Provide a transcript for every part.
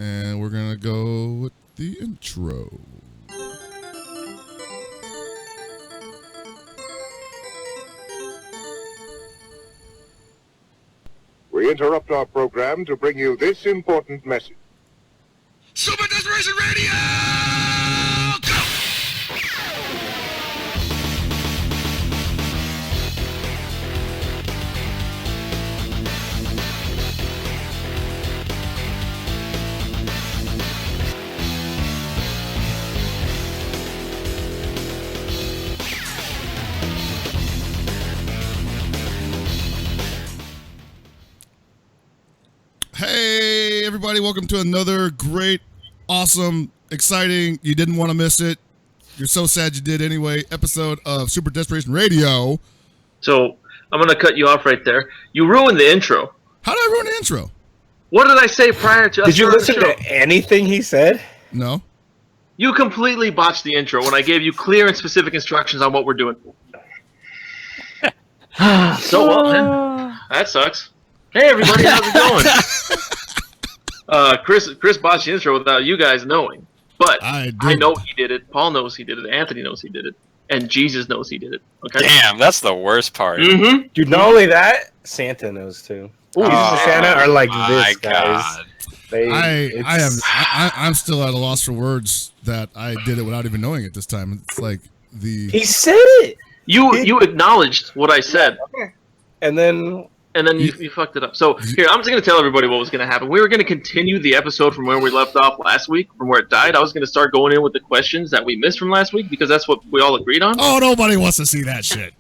And we're going to go with the intro. We interrupt our program to bring you this important message. Super Desperation Radio! Go! Hey, everybody, welcome to another great, awesome, exciting, you didn't want to miss it, you're so sad you did anyway, episode of Super Desperation Radio. So, I'm going to cut you off right there. You ruined the intro. How did I ruin the intro? What did I say prior to us? Did you listen to anything he said? No. You completely botched the intro when I gave you clear and specific instructions on what we're doing. So, well, man, that sucks. Hey, everybody, how's it going? Chris botched the intro without you guys knowing. But I know he did it. Paul knows he did it. Anthony knows he did it. And Jesus knows he did it. Okay. Damn, that's the worst part. Mm-hmm. Dude, not only that, Santa knows too. Ooh. Jesus and Santa are like this, God. guys. I'm still at a loss for words that I did it without even knowing it this time. It's like He said it! You acknowledged what I said. And then you fucked it up. So, here, I'm just going to tell everybody what was going to happen. We were going to continue the episode from where we left off last week, from where it died. I was going to start going in with the questions that we missed from last week, because that's what we all agreed on. Oh, nobody wants to see that shit.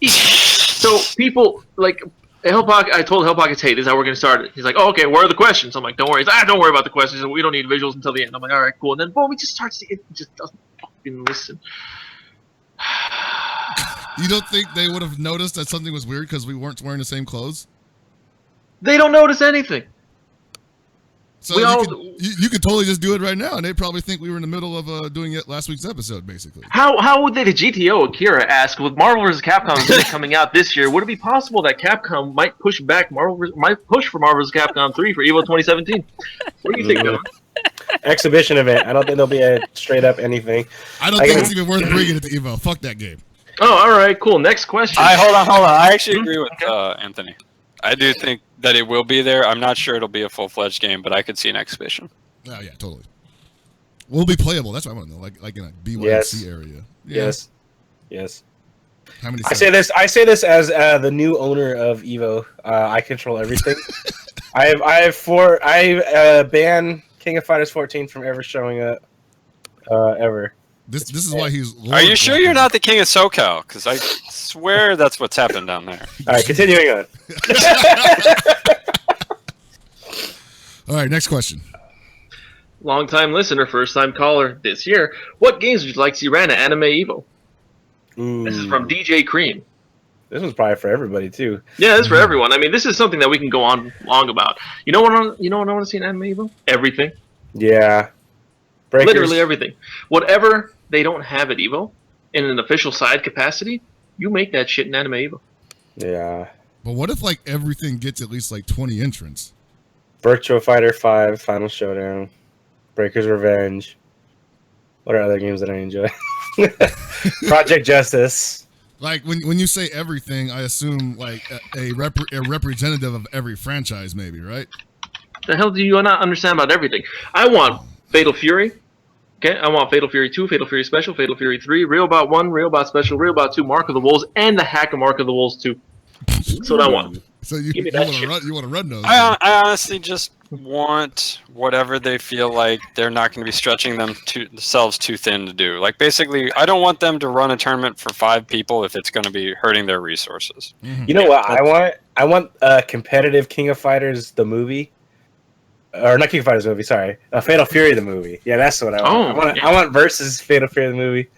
So, people, like, I told Hell Pockets, hey, this is how we're going to start it. He's like, oh, okay, where are the questions? I'm like, don't worry. He's like, don't worry about the questions. We don't need visuals until the end. I'm like, all right, cool. And then, boom, he just starts to, it just doesn't fucking listen. You don't think they would have noticed that something was weird because we weren't wearing the same clothes? They don't notice anything. So you could totally just do it right now, and they probably think we were in the middle of doing it last week's episode, basically. How would they, the GTO Akira ask, with Marvel vs. Capcom coming out this year, would it be possible that Capcom might push for Marvel vs. Capcom 3 for EVO 2017? What do you think, Dylan? Exhibition event. I don't think there'll be a straight up anything. I don't think it's even worth bringing it to EVO. Fuck that game. Oh, all right, cool. Next question. Hold on. I actually agree with Anthony. I do think that it will be there. I'm not sure it'll be a full-fledged game, but I could see an exhibition. Oh, yeah, totally. Will be playable. That's what I want to know. Like in a BYC area. Yeah. Yes. How many? I say this as the new owner of EVO. I control everything. I ban King of Fighters 14 from ever showing up. Ever. This is why he's. Are you sure you're not the king of SoCal? Because I swear that's what's happened down there. All right, continuing on. All right, next question. Long-time listener, first-time caller this year. What games would you like to see ran at Anime Evo? This is from DJ Cream. This one's probably for everybody too. Yeah, this is for everyone. I mean, this is something that we can go on long about. You know what I want to see in Anime Evo? Everything. Yeah. Breakers. Literally everything. Whatever they don't have at EVO in an official side capacity, you make that shit in Anime Evo. Yeah. But what if like everything gets at least like 20 entrants? Virtua Fighter 5 Final Showdown, Breaker's Revenge. What are other games that I enjoy? Project Justice. Like when you say everything, I assume like a representative of every franchise, maybe, right? The hell do you not understand about everything? I want Fatal Fury. Okay, I want Fatal Fury 2, Fatal Fury Special, Fatal Fury 3, Realbot 1, Realbot Special, Realbot 2, Mark of the Wolves, and the Hack of Mark of the Wolves 2. That's what I want. So you want to run those? I honestly just want whatever they feel like they're not going to be stretching themselves too thin to do. Like basically, I don't want them to run a tournament for 5 people if it's going to be hurting their resources. Mm-hmm. You know what I want? I want competitive King of Fighters the movie. Or not King of Fighters movie, sorry. Fatal Fury the movie. Yeah, that's what I want. I want versus Fatal Fury the movie.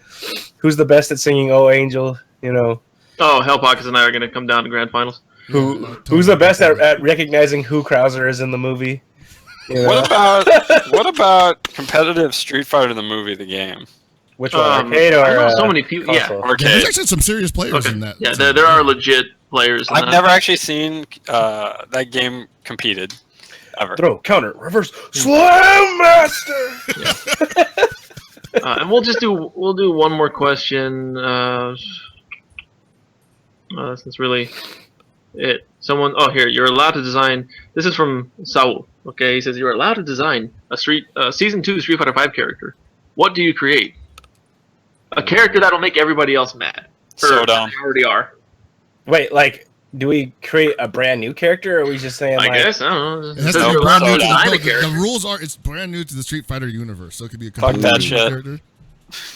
Who's the best at singing "Oh Angel"? You know. Oh, Hell Pockets and I are going to come down to grand finals. Who's the best at recognizing who Krauser is in the movie? You know? What about competitive Street Fighter the movie, the game? Which one? Arcade or so many people. console? Yeah, arcade. There's actually some serious players in that. Yeah, there are legit players. I've never actually seen that game competed. Ever. Throw, counter, reverse, slam master. And we'll do one more question. That's really it. Someone, here, you're allowed to design. This is from Saul. Okay, he says you're allowed to design a season 2 Street Fighter 5 character. What do you create? A character that'll make everybody else mad. So dumb. They already are. Wait, like, do we create a brand new character, or are we just saying? I like, guess I don't know. It has So to be you're brand allowed new to to design a the character. rules are it's brand new to the Street Fighter universe, so it could be a Fuck completely that new shit. character.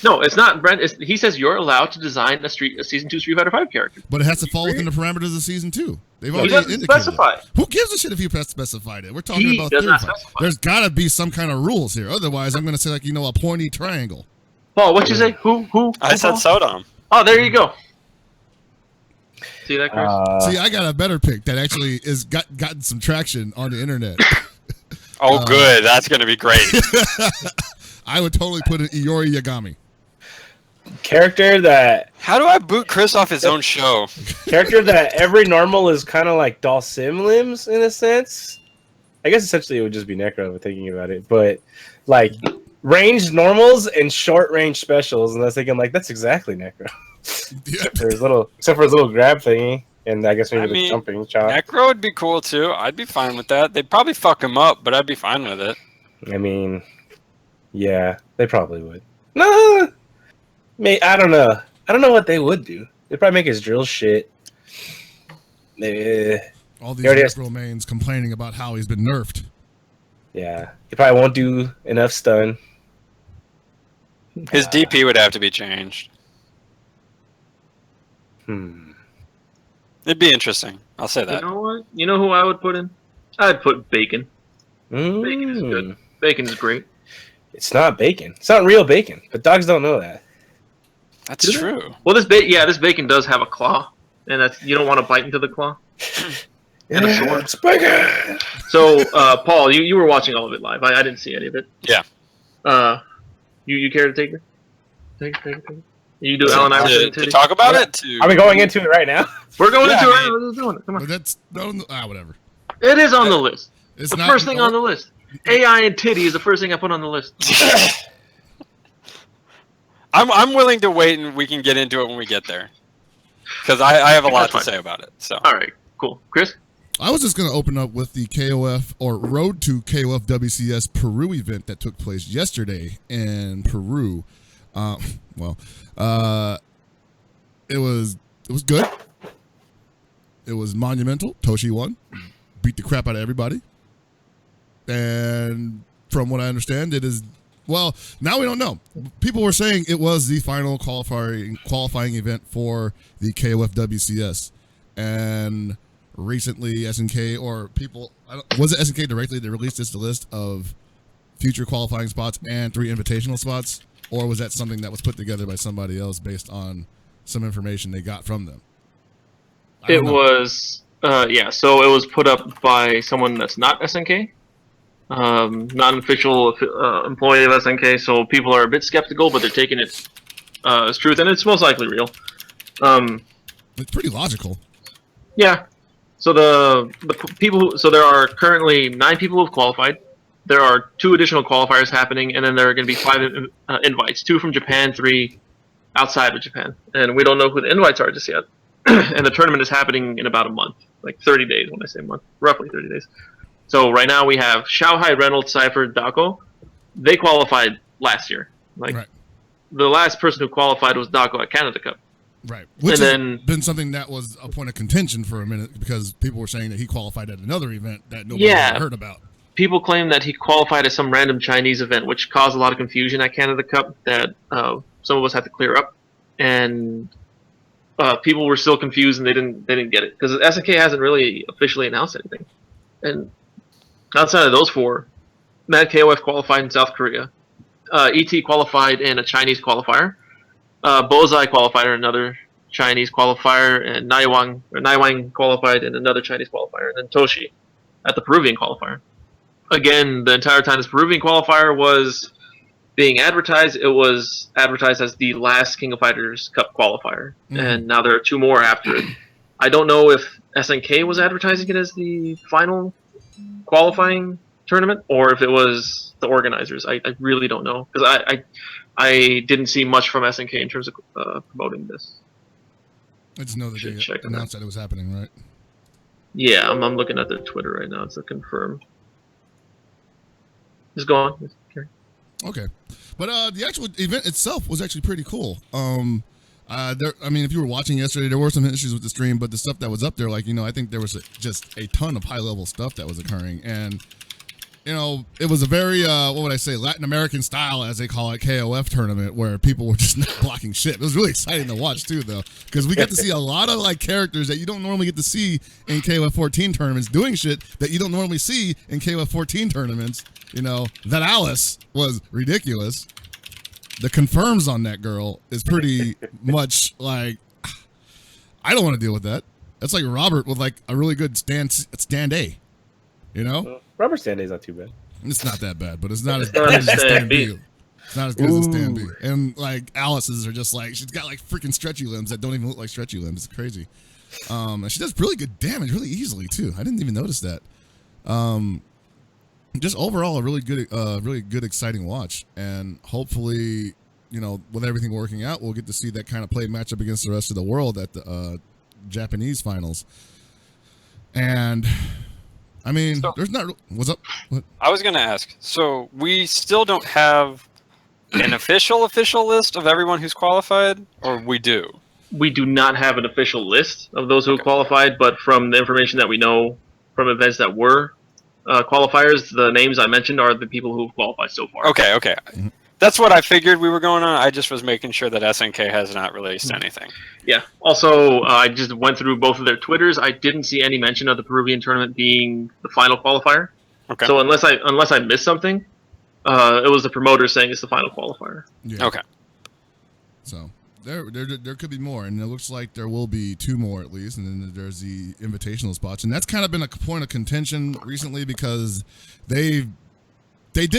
No, it's not brand. He says you're allowed to design a season 2 Street Fighter 5 character. But it has to fall within the parameters of season 2. They've He already doesn't indicated specify. it. Who gives a shit if you specified it? We're talking He about does not 35. specify. There's got to be some kind of rules here. Otherwise, I'm going to say like a pointy triangle. Paul, what'd you say? Who? I said Paul? Sodom. Oh, there you go. See that, Chris? See, I got a better pick that actually is gotten some traction on the internet. Oh, good. That's gonna be great. I would totally put in Iori Yagami. character that How do I boot Chris off his own show? every normal is kind of like Dalsim limbs in a sense. I guess essentially it would just be Necro if thinking about it, but like ranged normals and short range specials, and I was thinking like that's exactly Necro. Yeah. except for his little grab thingy, and I guess maybe the jumping shot. Necro would be cool too. I'd be fine with that. They'd probably fuck him up, but I'd be fine with it. I mean, yeah, they probably would. No, I don't know. I don't know what they would do. They'd probably make his drill shit. All these Necro mains complaining about how he's been nerfed. Yeah, he probably won't do enough stun. His DP would have to be changed. It'd be interesting. I'll say that. You know what? You know who I would put in? I'd put Bacon. Bacon is good. Bacon is great. It's not bacon. It's not real bacon, but dogs don't know that. That's true. Well, this bacon does have a claw, and that's you don't want to bite into the claw. And a sword. It's bacon. So, Paul, you were watching all of it live. I didn't see any of it. Yeah. You care to take it? Take it. You do Allen Iverson To talk about it? Are we going into it right now? We're going into I it. We're doing it. Come But on. that's whatever. It is on the list. It's The not first thing on the list. AI and titty is the first thing I put on the list. I'm willing to wait, and we can get into it when we get there, because I have a lot to say about it. So. All right, cool. Chris? I was just going to open up with the KOF or Road to KOF WCS Peru event that took place yesterday in Peru. It was good. It was monumental. Toshi won, beat the crap out of everybody, and from what I understand, it is. Well, now we don't know. People were saying it was the final qualifying event for the KOF WCS, and recently SNK or people was it SNK directly that released this list of future qualifying spots and 3 invitational spots, or was that something that was put together by somebody else based on some information they got from them? It was, so it was put up by someone that's not SNK, not an official employee of SNK, so people are a bit skeptical, but they're taking it as truth, and it's most likely real. It's pretty logical. Yeah. So the people, so there are currently 9 people who have qualified. There are 2 additional qualifiers happening, and then there are going to be 5 invites, 2 from Japan, 3 outside of Japan, and we don't know who the invites are just yet. And the tournament is happening in about a month, like 30 days. When I say month, roughly 30 days. So right now we have Shanghai, Reynolds, Cypher, Dako. They qualified last year. Like the last person who qualified was Dako at Canada Cup. Right, which and has been something that was a point of contention for a minute because people were saying that he qualified at another event that nobody had heard about. People claim that he qualified at some random Chinese event, which caused a lot of confusion at Canada Cup that some of us had to clear up, and people were still confused and they didn't get it because SNK hasn't really officially announced anything. And outside of those 4, Mad KOF qualified in South Korea, ET qualified in a Chinese qualifier, Bozai qualified in another Chinese qualifier, and Naiwang qualified in another Chinese qualifier, and then Toshi at the Peruvian qualifier. Again, the entire time this Peruvian qualifier was being advertised, it was advertised as the last King of Fighters Cup qualifier, and now there are 2 more after it. I don't know if SNK was advertising it as the final qualifying tournament or if it was the organizers. I really don't know because I didn't see much from SNK in terms of promoting this. I just know that they announced that it was happening, right? Yeah, I'm looking at their Twitter right now to confirm. Just go on. Okay, but the actual event itself was actually pretty cool. I mean, if you were watching yesterday, there were some issues with the stream, but the stuff that was up there, like, I think there was just a ton of high-level stuff that was occurring, and, it was a very, what would I say, Latin American style, as they call it, KOF tournament, where people were just not blocking shit. It was really exciting to watch, too, though, because we get to see a lot of, like, characters that you don't normally get to see in KOF 14 tournaments doing shit that you don't normally see in KOF 14 tournaments. That Alice was ridiculous. The confirms on that girl is pretty much like, I don't want to deal with that. That's like Robert with like a really good stand A, Robert stand A is not too bad. It's not that bad, but it's not as good as stand B. It's not as good as stand B. And like Alice's are just like, she's got like freaking stretchy limbs that don't even look like stretchy limbs. It's crazy. And she does really good damage really easily too. I didn't even notice that. Just overall a really good, exciting watch, and hopefully, with everything working out, we'll get to see that kind of play matchup against the rest of the world at the Japanese finals. And I mean, there's not. What's up? What? I was going to ask. So we still don't have an official list of everyone who's qualified, or we do? We do not have an official list of those who qualified, but from the information that we know from events that were qualifiers, the names I mentioned are the people who have qualified so far. Okay. Mm-hmm. That's what I figured we were going on. I just was making sure that SNK has not released anything. Yeah. Also, I just went through both of their Twitters. I didn't see any mention of the Peruvian tournament being the final qualifier. Okay. So unless I missed something, it was the promoter saying it's the final qualifier. Yeah. Okay. So there could be more, and it looks like there will be 2 more at least, and then there's the invitational spots, and that's kind of been a point of contention recently because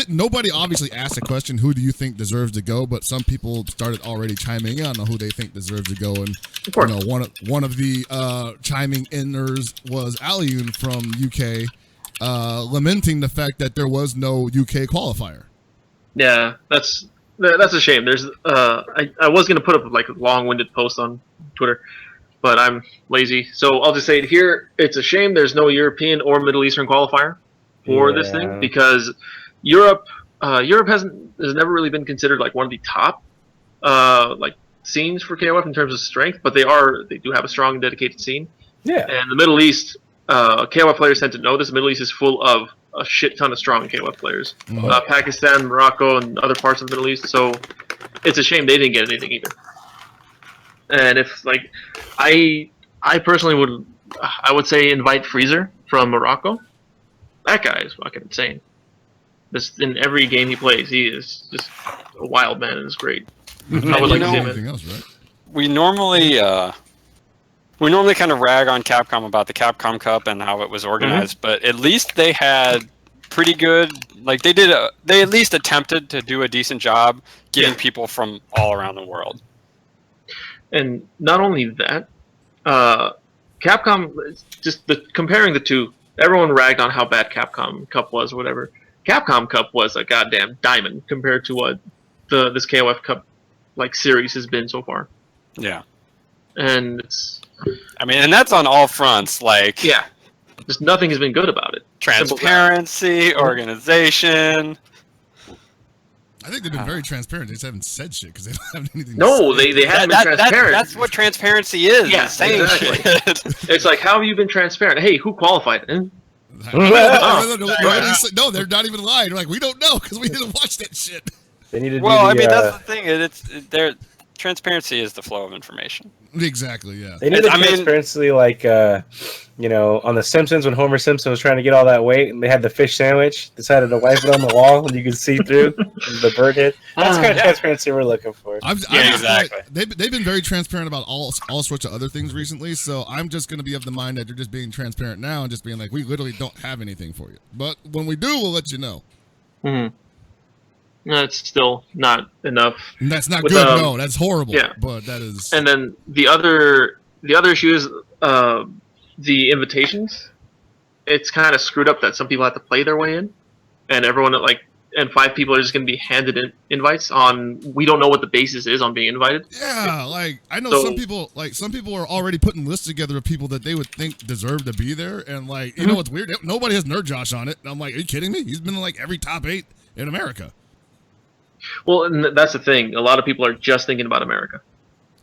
nobody obviously asked the question, who do you think deserves to go, but some people started already chiming in on who they think deserves to go, and one of the chiming inners was Aliun from UK, lamenting the fact that there was no UK qualifier. Yeah, that's a shame. There's I was gonna put up like a long-winded post on Twitter, but I'm lazy, so I'll just say it here. It's a shame there's no European or Middle Eastern qualifier for this thing, because Europe has never really been considered like one of the top like scenes for KOF in terms of strength, but they do have a strong dedicated scene. Yeah. And the Middle East, KOF players tend to know this. The Middle East is full of a shit ton of strong KOF players. Mm-hmm. Pakistan, Morocco, and other parts of the Middle East. So it's a shame they didn't get anything either. And if like I personally would say invite Freezer from Morocco. That guy is fucking insane. In every game he plays, he is just a wild man, and it's great. I would like to see him. Anything else, right? We normally kind of rag on Capcom about the Capcom Cup and how it was organized, but at least they had pretty good. Like they at least attempted to do a decent job getting people from all around the world. And not only that, Capcom, just comparing the two, everyone ragged on how bad Capcom Cup was or whatever. Capcom Cup was a goddamn diamond compared to what this KOF Cup like series has been so far. Yeah. And and that's on all fronts. Like, just nothing has been good about it. Transparency, organization. I think they've been very transparent. They just haven't said shit because they don't have anything. No, they haven't been transparent. That's what transparency is. Yeah, exactly. It's like, how have you been transparent? Hey, who qualified? No, they're not even lying. They're like, we don't know because we didn't watch that shit. They need to that's the thing. Transparency is the flow of information. Exactly, yeah. They need transparency like, on The Simpsons when Homer Simpson was trying to get all that weight and they had the fish sandwich, decided to wipe it on the wall and you could see through the bird hit. That's the kind of transparency we're looking for. Exactly. They've been very transparent about all sorts of other things recently, so I'm just going to be of the mind that they're just being transparent now and just being like, we literally don't have anything for you. But when we do, we'll let you know. Mm-hmm. That's still not enough. And that's not good. No, that's horrible. Yeah, but that is. And then the other issue is the invitations. it's kind of screwed up that some people have to play their way in, and everyone and 5 people are just going to be handed invites on. We don't know what the basis is on being invited. Yeah, like I know some people are already putting lists together of people that they would think deserve to be there, and like you know what's weird? Nobody has Nerd Josh on it. And I'm like, are you kidding me? He's been in like every top 8 in America. Well, and that's the thing. A lot of people are just thinking about America.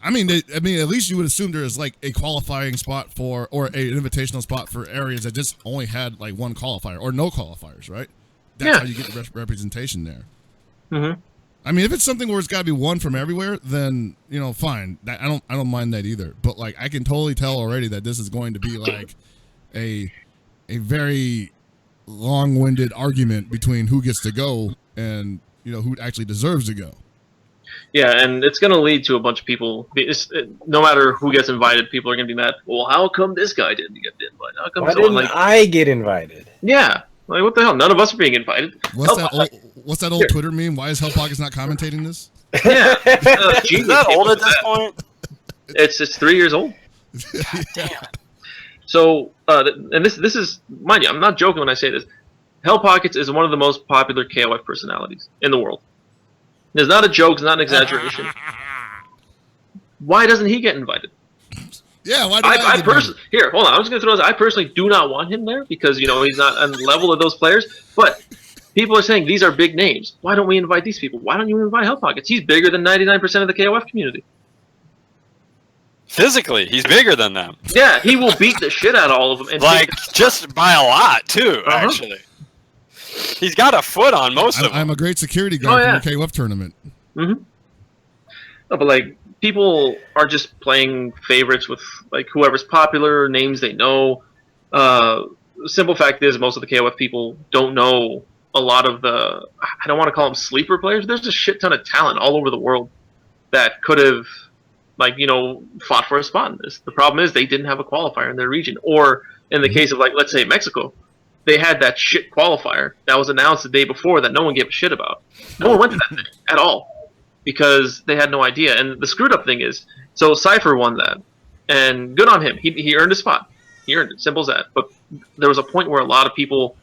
I mean, at least you would assume there is like a qualifying spot or an invitational spot for areas that just only had like one qualifier or no qualifiers, right? That's how you get the representation there. Mm-hmm. I mean, if it's something where it's got to be one from everywhere, then fine. I don't mind that either. But like, I can totally tell already that this is going to be like a very long-winded argument between who gets to go and who actually deserves to go. Yeah, and it's going to lead to a bunch of people. No matter who gets invited, people are going to be mad. Well, how come this guy didn't get invited? How come Why didn't I get invited? Yeah. Like, what the hell? None of us are being invited. What's that old Twitter meme? Why is Hell Pockets not commentating this? Yeah. Is that old at this point? It's 3 years old. God damn. So, and this is, mind you, I'm not joking when I say this. Hell Pockets is one of the most popular KOF personalities in the world. It's not a joke. It's not an exaggeration. Why doesn't he get invited? Yeah, why? I personally, here, hold on. I'm just gonna throw this. I personally do not want him there because he's not on the level of those players. But people are saying these are big names. Why don't we invite these people? Why don't you invite Hell Pockets? He's bigger than 99% of the KOF community. Physically, he's bigger than them. Yeah, he will beat the shit out of all of them. And Like just by a lot too. Actually, he's got a foot on most of them. I'm a great security guard from the KOF tournament. Mm-hmm. No, but like, people are just playing favorites with like whoever's popular, names they know. Simple fact is, most of the KOF people don't know a lot of the, I don't want to call them sleeper players. There's a shit ton of talent all over the world that could have, like, fought for a spot in this. The problem is they didn't have a qualifier in their region. Or in the case of, like, let's say Mexico, they had that shit qualifier that was announced the day before that no one gave a shit about. No one went to that thing at all because they had no idea. And the screwed up thing is, so Cypher won that, and good on him. He earned a spot. He earned it. Simple as that. But there was a point where a lot of people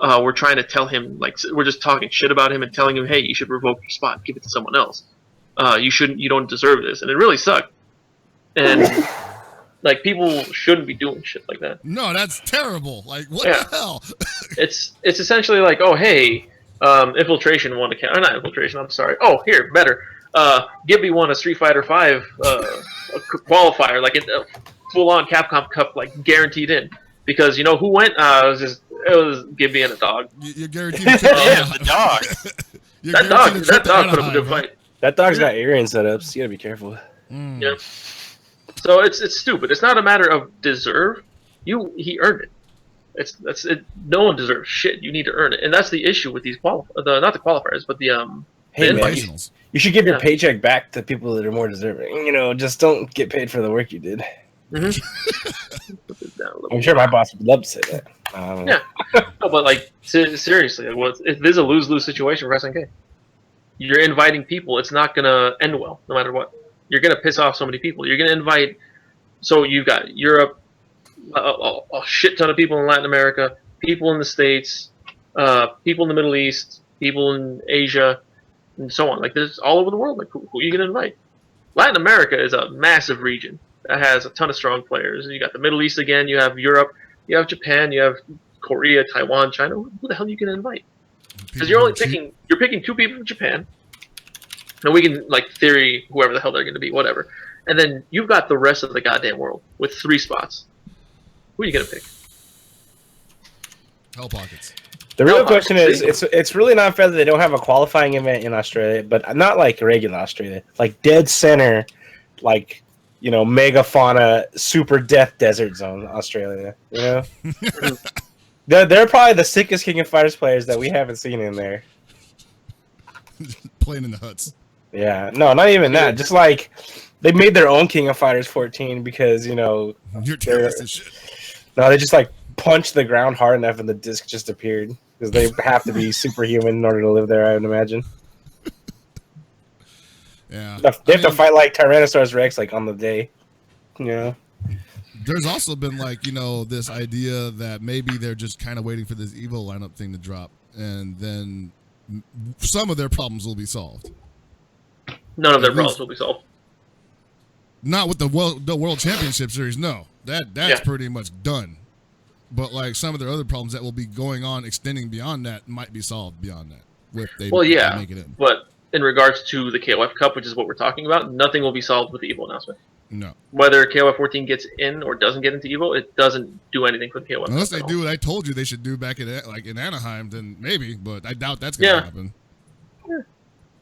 were trying to tell him, like, we're just talking shit about him and telling him, hey, you should revoke your spot, give it to someone else. You don't deserve this. And it really sucked. And like, people shouldn't be doing shit like that. No, that's terrible. Like, what the hell? It's essentially like, oh, hey, Infiltration won a count. Or not Infiltration, I'm sorry. Oh, here, better. Gibby won a Street Fighter V qualifier, like a full-on Capcom Cup, like, guaranteed in. Because who went? It was Gibby and a dog. You're guaranteed to the dog. that dog put up a good fight. That dog's got earring setups. You gotta be careful. Yeah. So it's stupid. It's not a matter of deserve. He earned it. That's it. No one deserves shit. You need to earn it, and that's the issue with these not the qualifiers, but the Hey, man, invitationals. You should give your paycheck back to people that are more deserving. Just don't get paid for the work you did. Mm-hmm. I'm sure my boss would love to say that. Yeah, no, but like seriously, if there's a lose-lose situation for SNK, you're inviting people. It's not gonna end well, no matter what. You're gonna piss off so many people. You're gonna invite. So you've got Europe, a shit ton of people in Latin America, people in the States, people in the Middle East, people in Asia, and so on. Like, there's all over the world. Like, who are you gonna invite? Latin America is a massive region that has a ton of strong players. You got the Middle East again. You have Europe. You have Japan. You have Korea, Taiwan, China. Who the hell are you gonna invite? Because you're picking 2 people from Japan. And we can, like, theory whoever the hell they're going to be, whatever. And then you've got the rest of the goddamn world with 3 spots. Who are you going to pick? Hell Pockets. The real question is, it's really not fair that they don't have a qualifying event in Australia, but not like regular Australia. Like dead center, like, megafauna, super death desert zone Australia. They're probably the sickest King of Fighters players that we haven't seen in there. Playing in the huts. Yeah, no, not even that. Just like they made their own King of Fighters 14 because you're terrorist shit. No, they just like punched the ground hard enough and the disc just appeared because they have to be superhuman in order to live there. I would imagine. Yeah, They have to fight like Tyrannosaurus Rex like on the day. There's also been like, this idea that maybe they're just kind of waiting for this EVO lineup thing to drop, and then some of their problems will be solved. None of their problems will be solved. Not with the World Championship Series, no. That's pretty much done. But like some of their other problems that will be going on, extending beyond that, might be solved beyond that. If they make it in. But in regards to the KOF Cup, which is what we're talking about, nothing will be solved with the EVO announcement. No. Whether KOF 14 gets in or doesn't get into EVO, it doesn't do anything for the KOF. Unless they do what I told you they should do back in Anaheim, then maybe. But I doubt that's going to happen. Yeah.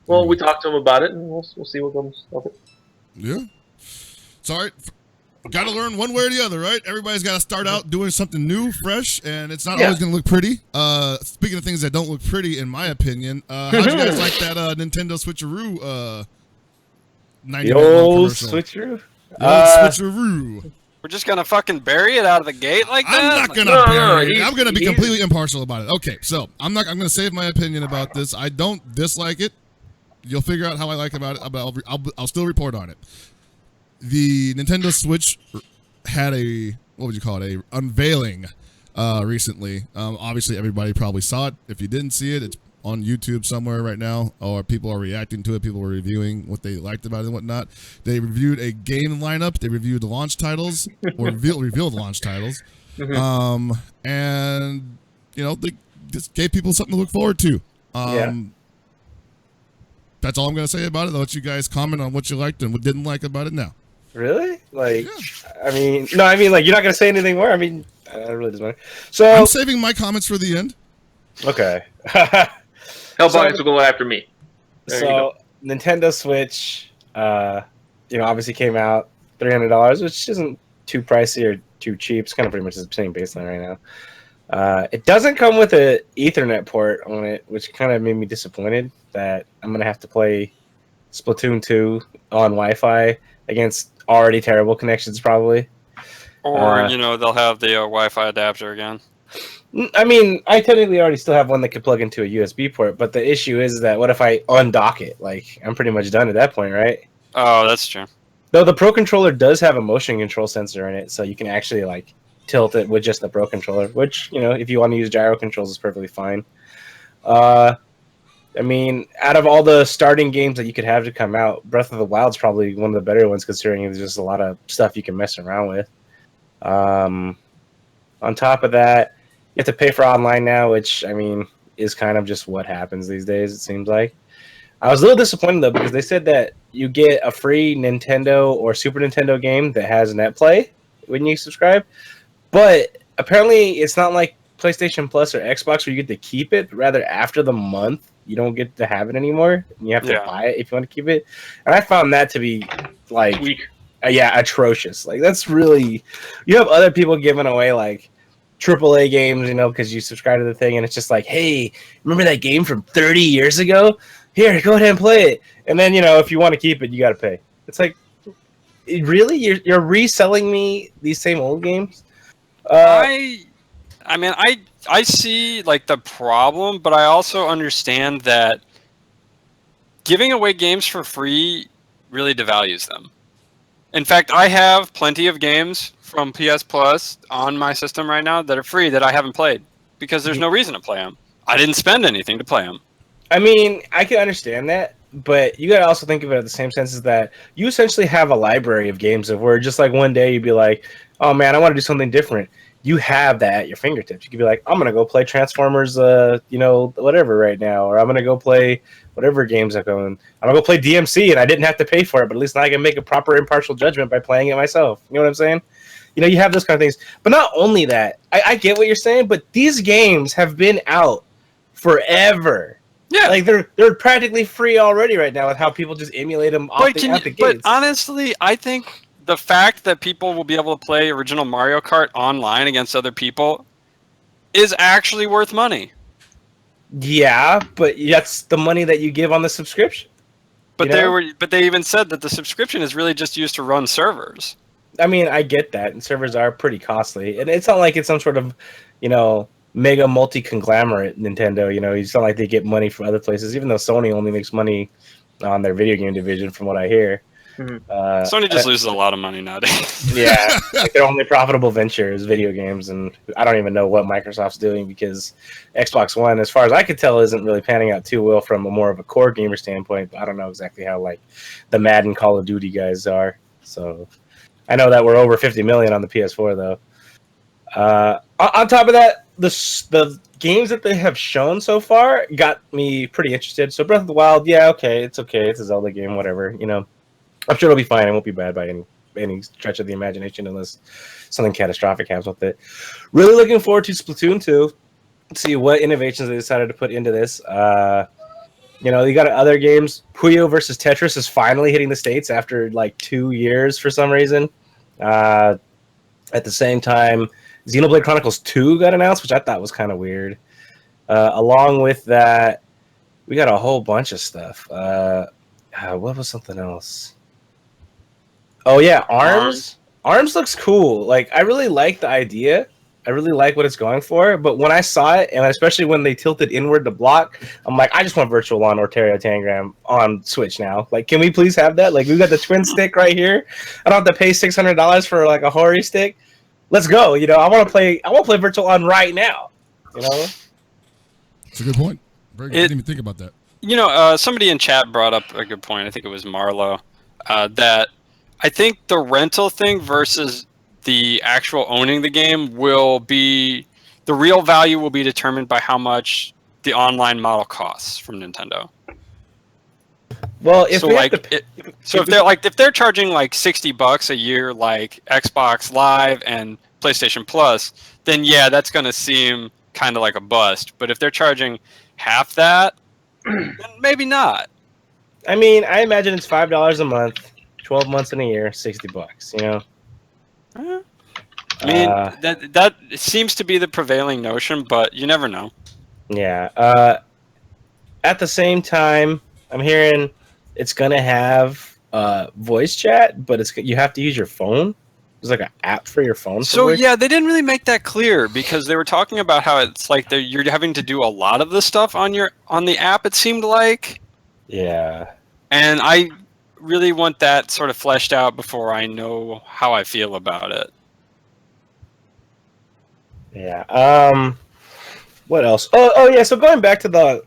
Well, we talked to them about it, and we'll see what comes of it. Yeah. It's all right. Got to learn one way or the other, right? Everybody's got to start out doing something new, fresh, and it's not always going to look pretty. Speaking of things that don't look pretty, in my opinion, how'd you guys like that Nintendo Switcheroo? The old Switcheroo? Switcheroo. We're just going to fucking bury it out of the gate like that? I'm not going to bury it. I'm going to be completely impartial about it. Okay, so I'm going to save my opinion about this. I don't dislike it. You'll figure out how I like about it, but I'll still report on it. The Nintendo Switch had a unveiling recently. Obviously, everybody probably saw it. If you didn't see it, it's on YouTube somewhere right now, or people are reacting to it. People are reviewing what they liked about it and whatnot. They reviewed a game lineup. They reviewed the launch titles, or revealed launch titles. And they just gave people something to look forward to. That's all I'm going to say about it. I'll let you guys comment on what you liked and what didn't like about it now. Really? Like, I mean, you're not going to say anything more? I mean, it really doesn't matter. So I'm saving my comments for the end. Okay. Hellboggins will go after me. So, Nintendo Switch, obviously came out $300, which isn't too pricey or too cheap. It's kind of pretty much the same baseline right now. It doesn't come with an Ethernet port on it, which kind of made me disappointed that I'm going to have to play Splatoon 2 on Wi-Fi against already terrible connections, probably. Or, they'll have the Wi-Fi adapter again. I mean, I technically already still have one that could plug into a USB port, but the issue is that what if I undock it? Like, I'm pretty much done at that point, right? Oh, that's true. Though the Pro Controller does have a motion control sensor in it, so you can actually, tilt it with just the Pro Controller, which, if you want to use gyro controls, is perfectly fine. I mean, out of all the starting games that you could have to come out, Breath of the Wild's probably one of the better ones, considering there's just a lot of stuff you can mess around with. On top of that, you have to pay for online now, which, I mean, is kind of just what happens these days, it seems like. I was a little disappointed, though, because they said that you get a free Nintendo or Super Nintendo game that has NetPlay when you subscribe. But apparently it's not like PlayStation Plus or Xbox where you get to keep it, but rather after the month, you don't get to have it anymore. You have to buy it if you want to keep it. And I found that to be, weak. Atrocious. Like, that's really... You have other people giving away, AAA games, because you subscribe to the thing, and it's just like, hey, remember that game from 30 years ago? Here, go ahead and play it. And then, if you want to keep it, you got to pay. It's like, really? You're reselling me these same old games? I see the problem, but I also understand that giving away games for free really devalues them. In fact, I have plenty of games from PS Plus on my system right now that are free that I haven't played because there's no reason to play them. I didn't spend anything to play them. I mean, I can understand that, but you gotta also think of it at the same sense as that you essentially have a library of games of where just one day you'd be like, oh man, I want to do something different. You have that at your fingertips. You could be like, I'm gonna go play Transformers, whatever right now, or I'm gonna go play whatever games I'm gonna go play DMC, and I didn't have to pay for it, but at least now I can make a proper impartial judgment by playing it myself. You know what I'm saying? You have those kind of things. But not only that, I get what you're saying, but these games have been out forever. Yeah, they're practically free already right now with how people just emulate them out the gates. But honestly, I think the fact that people will be able to play original Mario Kart online against other people is actually worth money. Yeah, but that's the money that you give on the subscription. But they even said that the subscription is really just used to run servers. I mean, I get that, and servers are pretty costly, and it's not like it's some sort of, mega multi-conglomerate Nintendo. It's not like they get money from other places, even though Sony only makes money on their video game division, from what I hear. Sony just loses a lot of money nowadays. Yeah, like their only profitable venture is video games, and I don't even know what Microsoft's doing because Xbox One, as far as I could tell, isn't really panning out too well from a more of a core gamer standpoint. But I don't know exactly how like the Madden, Call of Duty guys are. So I know that we're over 50 million on the PS4 though. On top of that, the games that they have shown so far got me pretty interested. So Breath of the Wild, yeah, okay, it's a Zelda game, whatever, you know. I'm sure it'll be fine. It won't be bad by any stretch of the imagination unless something catastrophic happens with it. Really looking forward to Splatoon 2. Let's see what innovations they decided to put into this. You know, you got other games. Puyo versus Tetris is finally hitting the States after like 2 years for some reason. At the same time, Xenoblade Chronicles 2 got announced, which I thought was kind of weird. Along with that, we got a whole bunch of stuff. What was something else? Oh yeah, Arms. Arms looks cool. Like I really like the idea. I really like what it's going for. But when I saw it, and especially when they tilted inward to block, I'm like, I just want Virtual Lawn or Terrio Tangram on Switch now. Like, can we please have that? Like, we got the twin stick right here. I don't have to pay $600 for like a Hori stick. Let's go. You know, I want to play Virtual Lawn right now. You know, it's a good point. I didn't even think about that. You know, somebody in chat brought up a good point. I think it was Marlo. That I think the rental thing versus the actual owning the game will be the real value will be determined by how much the online model costs from Nintendo. Well, if if they're charging like $60 a year, like Xbox Live and PlayStation Plus, then yeah, that's going to seem kind of like a bust. But if they're charging half that, then maybe not. I mean, I imagine it's $5 a month, 12 months in a year, $60. You know. I mean, that seems to be the prevailing notion, but you never know. Yeah. At the same time, I'm hearing it's gonna have voice chat, but you have to use your phone. There's like an app for your phone. So yeah, they didn't really make that clear because they were talking about how it's like you're having to do a lot of the stuff on the app. It seemed like. Yeah. And I really want that sort of fleshed out before I know how I feel about it. Yeah. What else? Oh yeah. So going back to the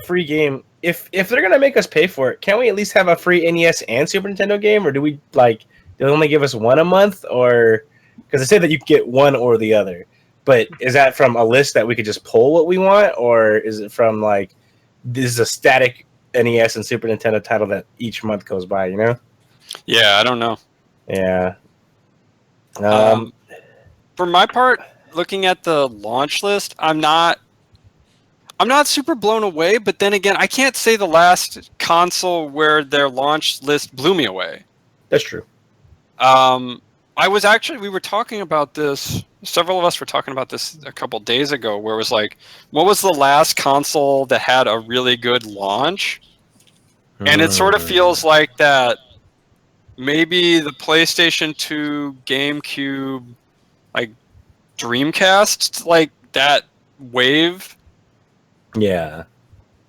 free game, if they're gonna make us pay for it, can't we at least have a free NES and Super Nintendo game, or do we like they only give us one a month, or because they say that you get one or the other? But is that from a list that we could just pull what we want, or is it from like this is a static NES and Super Nintendo title that each month goes by? You know? Yeah, I don't know. Yeah. For my part, looking at the launch list, I'm not super blown away, but then again, I can't say the last console where their launch list blew me away. That's true. We were talking about this, several of us were talking about this a couple days ago, where it was like, what was the last console that had a really good launch? And it sort of feels like that maybe the PlayStation 2, GameCube, like Dreamcast, like that wave. Yeah.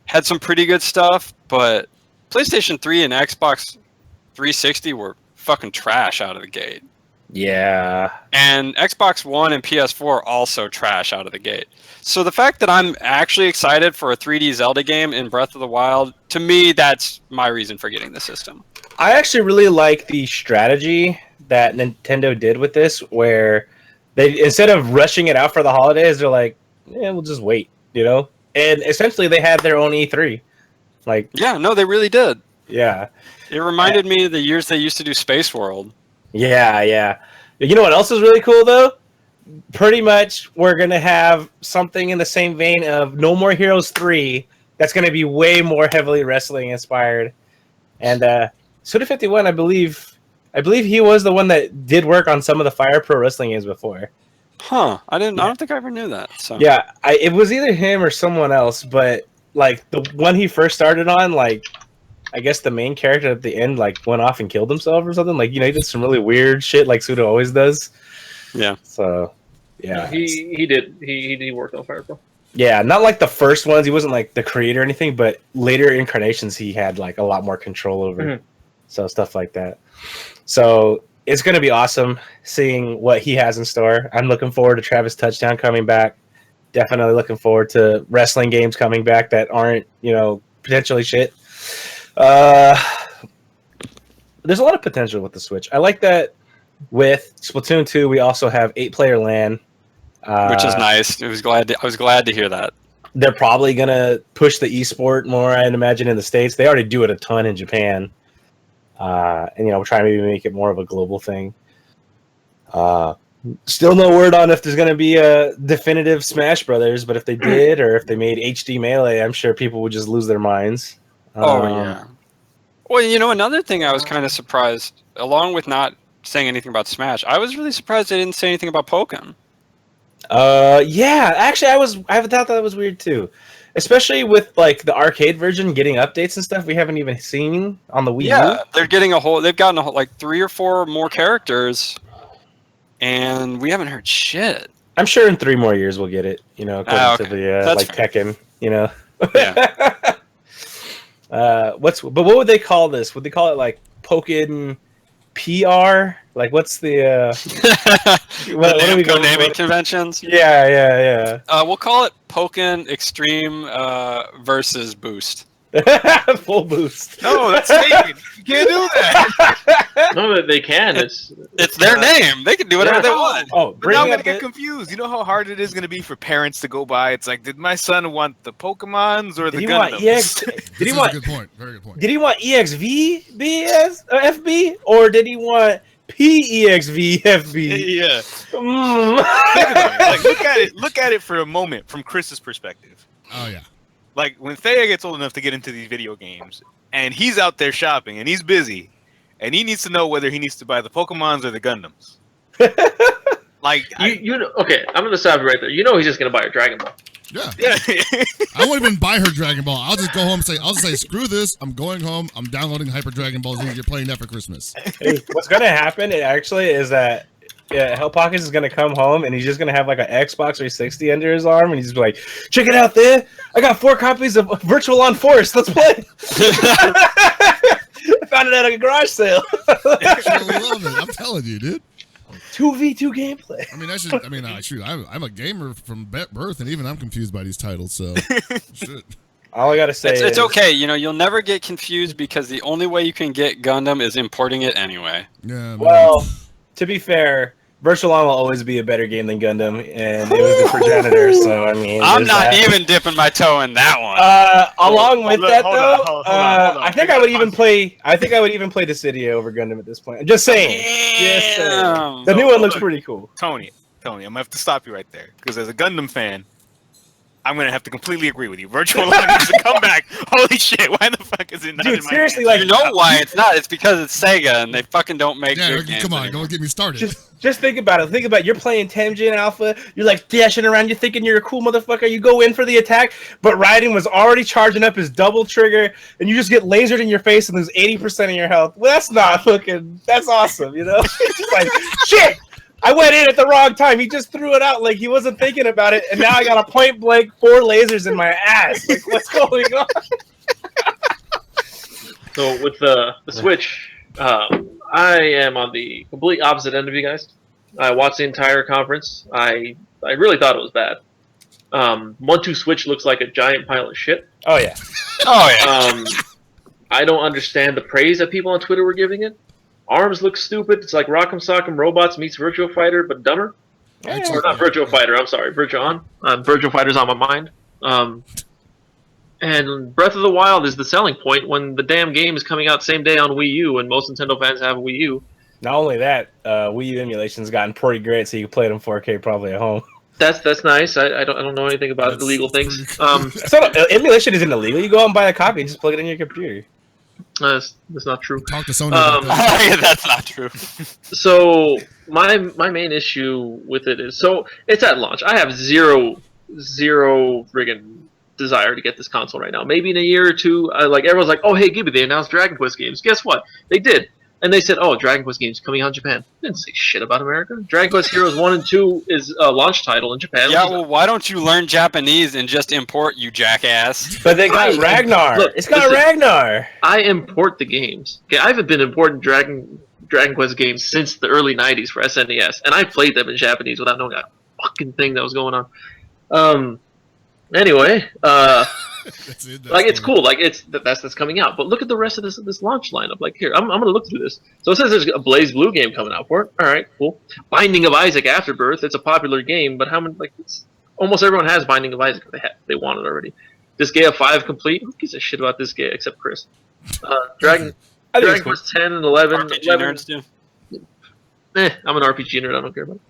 Had some pretty good stuff, but PlayStation 3 and Xbox 360 were fucking trash out of the gate. Yeah. And Xbox One and PS4 also trash out of the gate. So the fact that I'm actually excited for a 3D Zelda game in Breath of the Wild, to me, that's my reason for getting the system. I actually really like the strategy that Nintendo did with this, where they, instead of rushing it out for the holidays, they're like, yeah, we'll just wait, you know? And essentially they had their own E3. Like, yeah, no, they really did. Yeah. It reminded me of the years they used to do Space World. Yeah, yeah. You know what else is really cool, though? Pretty much we're going to have something in the same vein of No More Heroes 3 that's going to be way more heavily wrestling inspired. And Suda51, I believe he was the one that did work on some of the Fire Pro Wrestling games before. Huh. I don't think I ever knew that. So yeah, it was either him or someone else, but like the one he first started on, like I guess the main character at the end like went off and killed himself or something. Like, you know, he did some really weird shit like Suda always does. Yeah. So yeah. He did. He worked on Fire Pro. Yeah, not like the first ones. He wasn't like the creator or anything, but later incarnations he had like a lot more control over. Mm-hmm. So stuff like that. So it's going to be awesome seeing what he has in store. I'm looking forward to Travis Touchdown coming back. Definitely looking forward to wrestling games coming back that aren't, potentially shit. There's a lot of potential with the Switch. I like that with Splatoon 2, we also have 8-player LAN. Which is nice. I was glad to hear that. They're probably going to push the esport more, I'd imagine, in the States. They already do it a ton in Japan. And we're trying to maybe make it more of a global thing. Still no word on if there's going to be a definitive Smash Brothers, but if they did, or if they made HD Melee, I'm sure people would just lose their minds. Yeah. Well, another thing I was kind of surprised, along with not saying anything about Smash, I was really surprised they didn't say anything about Pokken. Yeah, actually, I thought that was weird too. Especially with like the arcade version getting updates and stuff we haven't even seen on the Wii U. Yeah, they've gotten like 3 or 4 more characters, and we haven't heard shit. I'm sure in 3 more years we'll get it, according to the like fair. Tekken, Yeah. What would they call this? Would they call it like Pokken PR? Like what's the what do we go naming conventions? Yeah. We'll call it Pokken Extreme versus Boost. Full boost. No, that's taken. You can't do that. No, they can. It's their name. They can do whatever they want. Oh, but now I'm gonna get confused. You know how hard it is gonna be for parents to go by. It's like, did my son want the Pokemons or the Gundams? Did he want? Good point. Very good point. Did he want EXV BS FB or did he want PEXV FB? Yeah. Think about it. Like, look at it for a moment from Chris's perspective. Oh yeah. Like when Thea gets old enough to get into these video games, and he's out there shopping, and he's busy, and he needs to know whether he needs to buy the Pokemons or the Gundams. Like okay, I'm gonna stop you right there. He's just gonna buy a Dragon Ball. Yeah. I won't even buy her Dragon Ball. I'll just go home and say, screw this. I'm going home. I'm downloading Hyper Dragon Ball Z. You're playing that for Christmas. Hey, what's gonna happen actually is that Hell Pockets is gonna come home and he's just gonna have like an Xbox 360 under his arm and he's like, check it out there. I got 4 copies of Virtual on Force. Let's play. I found it at a garage sale. I love it. I'm telling you, dude. 2v2 gameplay. I mean, shoot, I'm a gamer from birth, and even I'm confused by these titles. So, shit. All I gotta say it's okay. You'll never get confused because the only way you can get Gundam is importing it anyway. Yeah. Well, to be fair, Virtual On will always be a better game than Gundam, and it was the progenitor. So I mean, I'm not even dipping my toe in that one. Along with that, though, hold on. I think I would even play Dissidia over Gundam at this point. I'm just saying. The new one looks pretty cool. Tony, I'm gonna have to stop you right there because as a Gundam fan, I'm gonna have to completely agree with you. Virtual On needs to come back. Holy shit! Why the fuck is it not? Dude, seriously, like why it's not? It's because it's Sega and they fucking don't make. Yeah, good games come on, anymore. don't get me started. Just think about it. Think about it. You're playing Tengen Alpha. You're like dashing around. You're thinking you're a cool motherfucker. You go in for the attack, but Raiden was already charging up his double trigger, and you just get lasered in your face and lose 80% of your health. Well, that's not fucking. That's awesome, It's just like shit. I went in at the wrong time. He just threw it out like he wasn't thinking about it, and now I got a point blank 4 lasers in my ass. Like, what's going on? So with the Switch, I am on the complete opposite end of you guys. I watched the entire conference. I really thought it was bad. 1-2 Switch looks like a giant pile of shit. Oh yeah. I don't understand the praise that people on Twitter were giving it. Arms look stupid. It's like Rock'em Sock'em Robots meets Virtua Fighter, but dumber. Or not Virtua Fighter, I'm sorry. Virtua On. Virtua Fighter's on my mind. And Breath of the Wild is the selling point when the damn game is coming out same day on Wii U, and most Nintendo fans have a Wii U. Not only that, Wii U emulation's gotten pretty great, so you can play it in 4K probably at home. That's nice. I don't know anything about illegal things. Emulation isn't illegal. You go out and buy a copy and just plug it in your computer. That's not true. Talk to Sony about that. That's not true. So my main issue with it is, so it's at launch. I have zero friggin' desire to get this console right now. Maybe in a year or two, like everyone's like, oh hey, Gibby, they announced Dragon Quest games. Guess what? They did. And they said, "Oh, Dragon Quest games coming out in Japan." Didn't say shit about America. Dragon Quest Heroes 1 and 2 is a launch title in Japan. Yeah, well, why don't you learn Japanese and just import, you jackass? But they got Ragnar. Look, It's got listen, Ragnar. I import the games. Okay, I haven't been importing Dragon Quest games since the early '90s for SNES, and I played them in Japanese without knowing a fucking thing that was going on. Anyway, like it's cool, like that's coming out. But look at the rest of this launch lineup. Like here, I'm gonna look through this. So it says there's a Blaze Blue game coming out for it. All right, cool. Binding of Isaac Afterbirth. It's a popular game, but how many? Like almost everyone has Binding of Isaac. They want it already. Disgaea 5 complete. Who gives a shit about Disgaea except Chris? Dragon Quest 10 and 11. RPG 11. nerds do. I'm an RPG nerd. I don't care about it.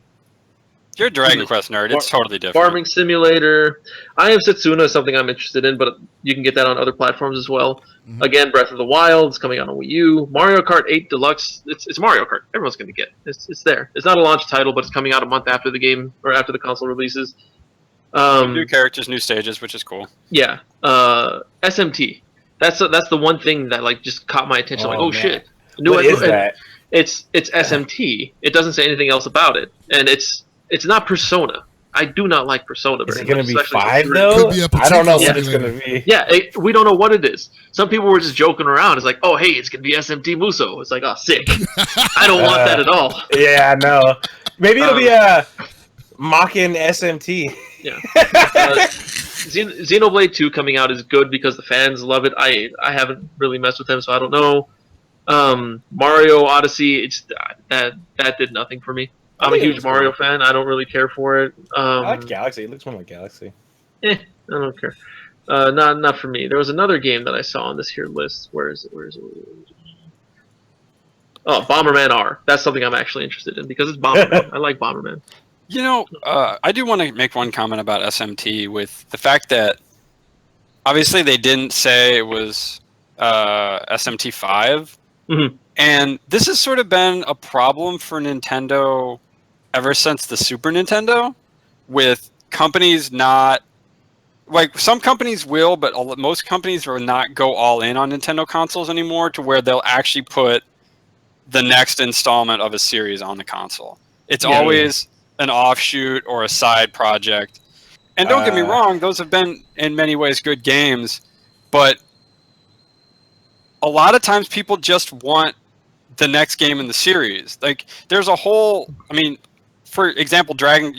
You're a Dragon Quest nerd. It's totally different. Farming Simulator. I Am Setsuna is something I'm interested in, but you can get that on other platforms as well. Mm-hmm. Again, Breath of the Wild is coming out on Wii U. Mario Kart 8 Deluxe. It's Mario Kart. Everyone's going to get it. It's there. It's not a launch title, but it's coming out a month after the game or after the console releases. New characters, new stages, which is cool. Yeah. SMT. That's the one thing that like just caught my attention. Oh, shit. What is that? It's SMT. It doesn't say anything else about it, and it's not Persona. I do not like Persona. Is very it going much, to be 5 Could though? be a I don't know particular what it's going to be. Yeah, we don't know what it is. Some people were just joking around. It's like, oh, hey, it's going to be SMT Muso. It's like, oh, sick. I don't want that at all. Yeah, no. Maybe it'll be mocking SMT. Yeah. Xenoblade 2 coming out is good because the fans love it. I haven't really messed with them, so I don't know. Mario Odyssey, that did nothing for me. I'm a huge Mario fan. I don't really care for it. I like Galaxy. It looks more like Galaxy. I don't care. Not for me. There was another game that I saw on this here list. Where is it? Oh, Bomberman R. That's something I'm actually interested in because it's Bomberman. I like Bomberman. You know, I do want to make one comment about SMT with the fact that obviously they didn't say it was SMT 5. Mm-hmm. And this has sort of been a problem for Nintendo ever since the Super Nintendo, with companies not... Like, some companies will, but most companies will not go all in on Nintendo consoles anymore to where they'll actually put the next installment of a series on the console. It's always an offshoot or a side project. And don't get me wrong, those have been, in many ways, good games, but a lot of times people just want the next game in the series. Like, there's a whole... I mean, for example, Dragon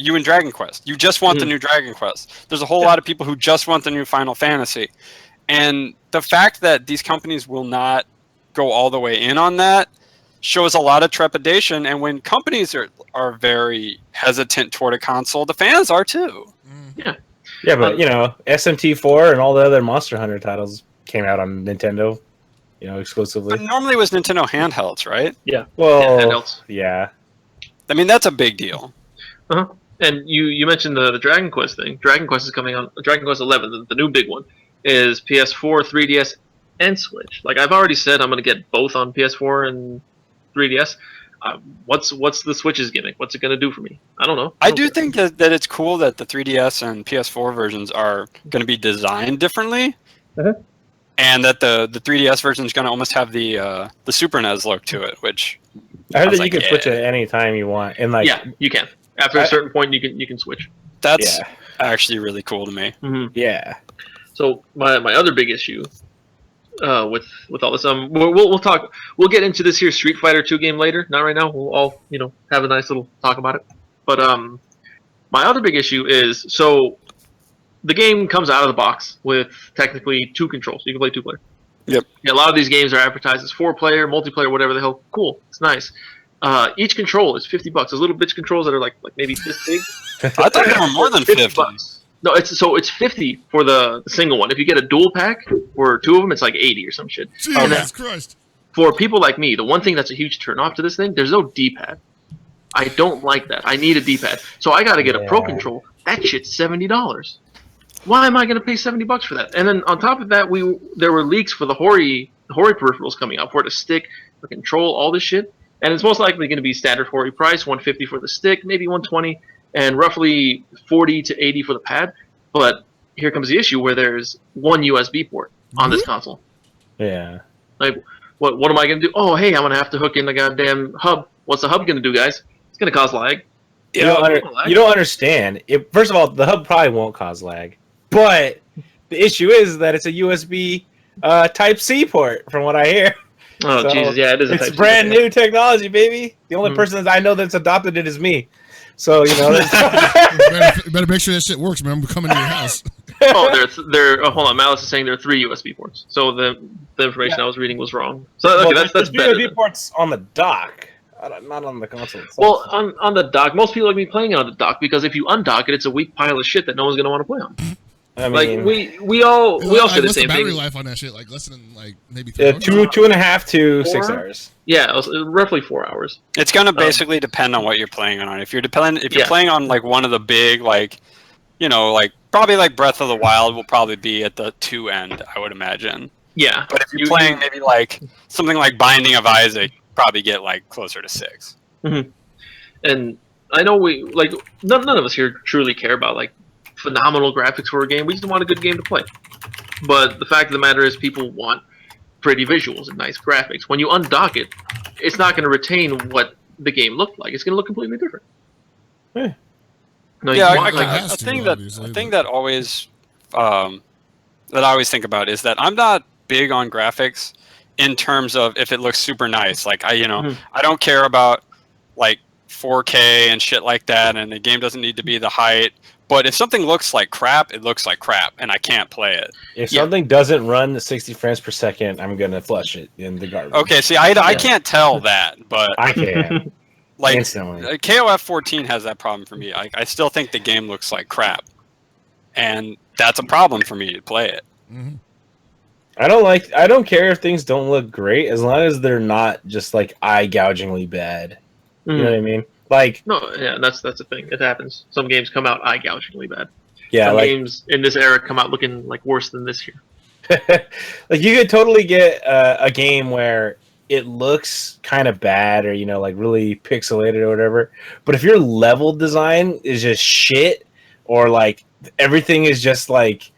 Quest. You just want the new Dragon Quest. There's a whole lot of people who just want the new Final Fantasy. And the fact that these companies will not go all the way in on that shows a lot of trepidation. And when companies are very hesitant toward a console, the fans are too. Yeah. Yeah, but, SMT4 and all the other Monster Hunter titles came out on Nintendo, exclusively. But normally it was Nintendo handhelds, right? Yeah. Well, handhelds. Yeah. I mean, that's a big deal. Uh-huh. And you mentioned the Dragon Quest thing. Dragon Quest is coming on. Dragon Quest 11, the new big one, is PS4, 3DS, and Switch. Like I've already said, I'm going to get both on PS4 and 3DS. What's the Switch's gimmick? What's it going to do for me? I don't know. I do think that it's cool that the 3DS and PS4 versions are going to be designed differently, and that the 3DS version is going to almost have the Super NES look to it, which I heard that you can switch at any time you want. And you can. After a certain point, you can switch. That's actually really cool to me. Mm-hmm. Yeah. So my other big issue with all this, we'll talk. We'll get into this here Street Fighter 2 game later. Not right now. We'll all have a nice little talk about it. But my other big issue is the game comes out of the box with technically 2 controls. You can play 2-player. Yep. Yeah, a lot of these games are advertised as 4-player, multiplayer, whatever the hell. Cool. It's nice. Each control is $50. Those little bitch controls that are like maybe this big. I thought they were more than 50. No, it's 50 for the single one. If you get a dual pack or 2 of them, it's like 80 or some shit. Jesus Christ. For people like me, the one thing that's a huge turnoff to this thing, there's no D-pad. I don't like that. I need a D-pad. So I got to get a Pro Control. That shit's $70. Why am I going to pay $70 for that? And then on top of that, there were leaks for the Hori peripherals coming out for the stick, the control, all this shit. And it's most likely going to be standard Hori price, $150 for the stick, maybe $120, and roughly $40 to $80 for the pad. But here comes the issue where there's one USB port on this console. Yeah. Like, What am I gonna do? Oh, hey, I'm gonna have to hook in the goddamn hub. What's the hub gonna do, guys? It's gonna cause lag. You don't understand. First of all, the hub probably won't cause lag, but the issue is that it's a USB Type C port, from what I hear. Oh, so Jesus, yeah, it is. It's brand new technology, baby. The only person that I know that's adopted it is me. So you better make sure that shit works, man. I'm coming to your house. Hold on. Malice is saying there are 3 USB ports. So the information I was reading was wrong. So okay, that's better. USB ports on the dock, not on the console itself. Well, on the dock, most people like me playing it on the dock because if you undock it, it's a weak pile of shit that no one's gonna want to play on. I mean, like we all say the same thing. What's the battery life on that shit? Like less than maybe 3 hours? 2.5 to 6 hours. Yeah, roughly 4 hours. It's gonna basically depend on what you're playing on. If you're playing on like one of the big probably like Breath of the Wild will probably be at the 2 end, I would imagine. Yeah, but if you're playing maybe like something like Binding of Isaac, probably get like closer to 6. Mm-hmm. And I know none of us here truly care about like phenomenal graphics for a game. We just want a good game to play. But the fact of the matter is, people want pretty visuals and nice graphics. When you undock it, it's not going to retain what the game looked like. It's going to look completely different. Yeah. No, a thing that always that I always think about is that I'm not big on graphics in terms of if it looks super nice. Like I don't care about like 4K and shit like that, and the game doesn't need to be the height. But if something looks like crap, it looks like crap, and I can't play it. If something doesn't run the 60 frames per second, I'm gonna flush it in the garbage. Okay, see, I can't tell that, but I can. Like instantly. KOF 14 has that problem for me. I still think the game looks like crap, and that's a problem for me to play it. Mm-hmm. I don't care if things don't look great as long as they're not just like eye-gougingly bad. You know what I mean? Like that's the thing. It happens. Some games come out eye-gougingly bad. Yeah, some games in this era come out looking like worse than this year. Like you could totally get a game where it looks kind of bad or like really pixelated or whatever, but if your level design is just shit or like everything is just like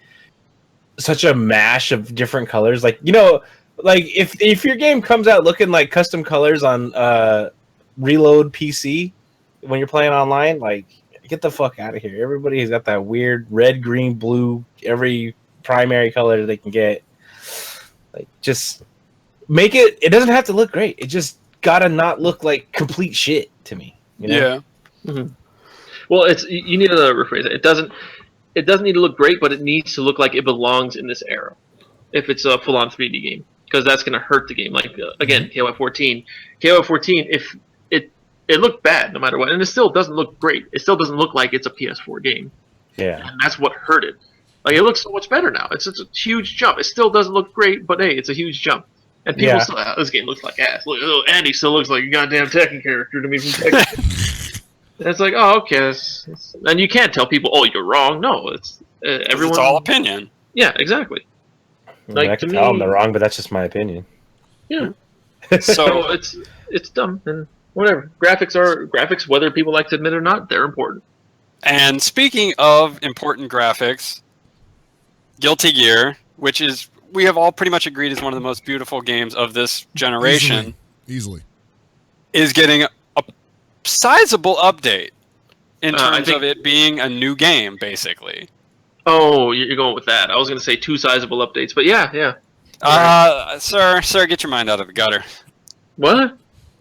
such a mash of different colors, like like if your game comes out looking like custom colors on Reload PC when you're playing online, like get the fuck out of here. Everybody has got that weird red, green, blue, every primary color they can get. Like just make it doesn't have to look great. It just gotta not look like complete shit to me. Yeah. Mm-hmm. Well, you need to rephrase it. It doesn't need to look great, but it needs to look like it belongs in this era. If it's a full-on 3D game, because that's gonna hurt the game. Like again, KOF 14, if it looked bad no matter what, and it still doesn't look great. It still doesn't look like it's a PS4 game. Yeah, and that's what hurt it. Like it looks so much better now. It's a huge jump. It still doesn't look great, but hey, it's a huge jump. And people still, this game looks like ass. Look, Andy still looks like a goddamn Tekken character to me from Tekken. And it's like, oh, okay. And you can't tell people, oh, you're wrong. No, it's everyone. It's all opinion. Yeah, exactly. Like, I can tell them they're wrong, but that's just my opinion. Yeah. So it's dumb and whatever. Graphics, whether people like to admit it or not, they're important. And speaking of important graphics, Guilty Gear, which is we have all pretty much agreed is one of the most beautiful games of this generation, easily is getting a sizable update in terms of it being a new game, basically. Oh, you're going with that. I was going to say 2 sizable updates, but yeah. Sir, get your mind out of the gutter. What?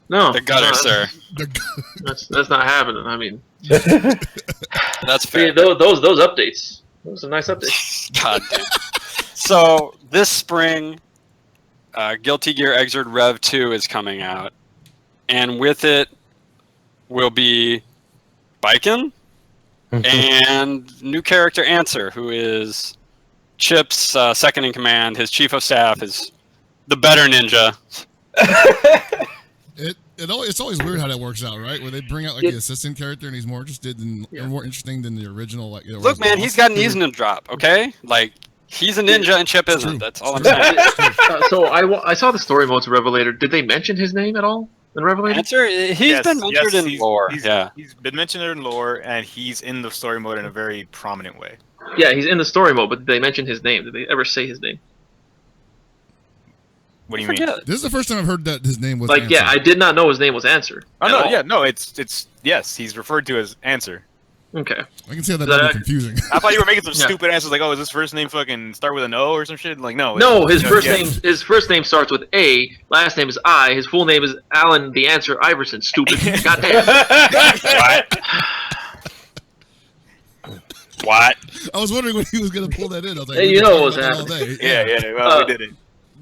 No. The gutter, sir. That's not happening. I mean, that's fair. Those updates. Those are nice updates. God damn. So this spring, Guilty Gear Xrd Rev 2 is coming out, and with it will be Biken and new character Answer, who is Chip's second in command. His chief of staff is the better ninja. It's always weird how that works out, right? Where they bring out like the assistant character and he's more more interesting than the original. Like, look, man, he's got an Easton drop. Okay, like he's a ninja and Chip isn't. That's all I'm saying. So I saw the story modes of Revelator. Did they mention his name at all in Revelator? Answer. He's been mentioned in lore. He's been mentioned in lore, and he's in the story mode in a very prominent way. Yeah, he's in the story mode, but did they mention his name? Did they ever say his name? What do you mean? This is the first time I've heard that his name was Like, Answer. yeah, I did not know his name was Answer. Oh at no, all. yeah, no, it's yes, he's referred to as Answer. Okay. I can see how that might be confusing. I thought you were making some Yeah. stupid answers like, oh, is his first name fucking start with an O or some shit? Like, no. No, his it's- first name starts with A. Last name is I. His full name is Alan the Answer Iverson. Stupid. Goddamn. What? I was wondering when he was going to pull that in. I was like, Hey, we've you been know talking what's about that all happening. day. Yeah, well, we did it.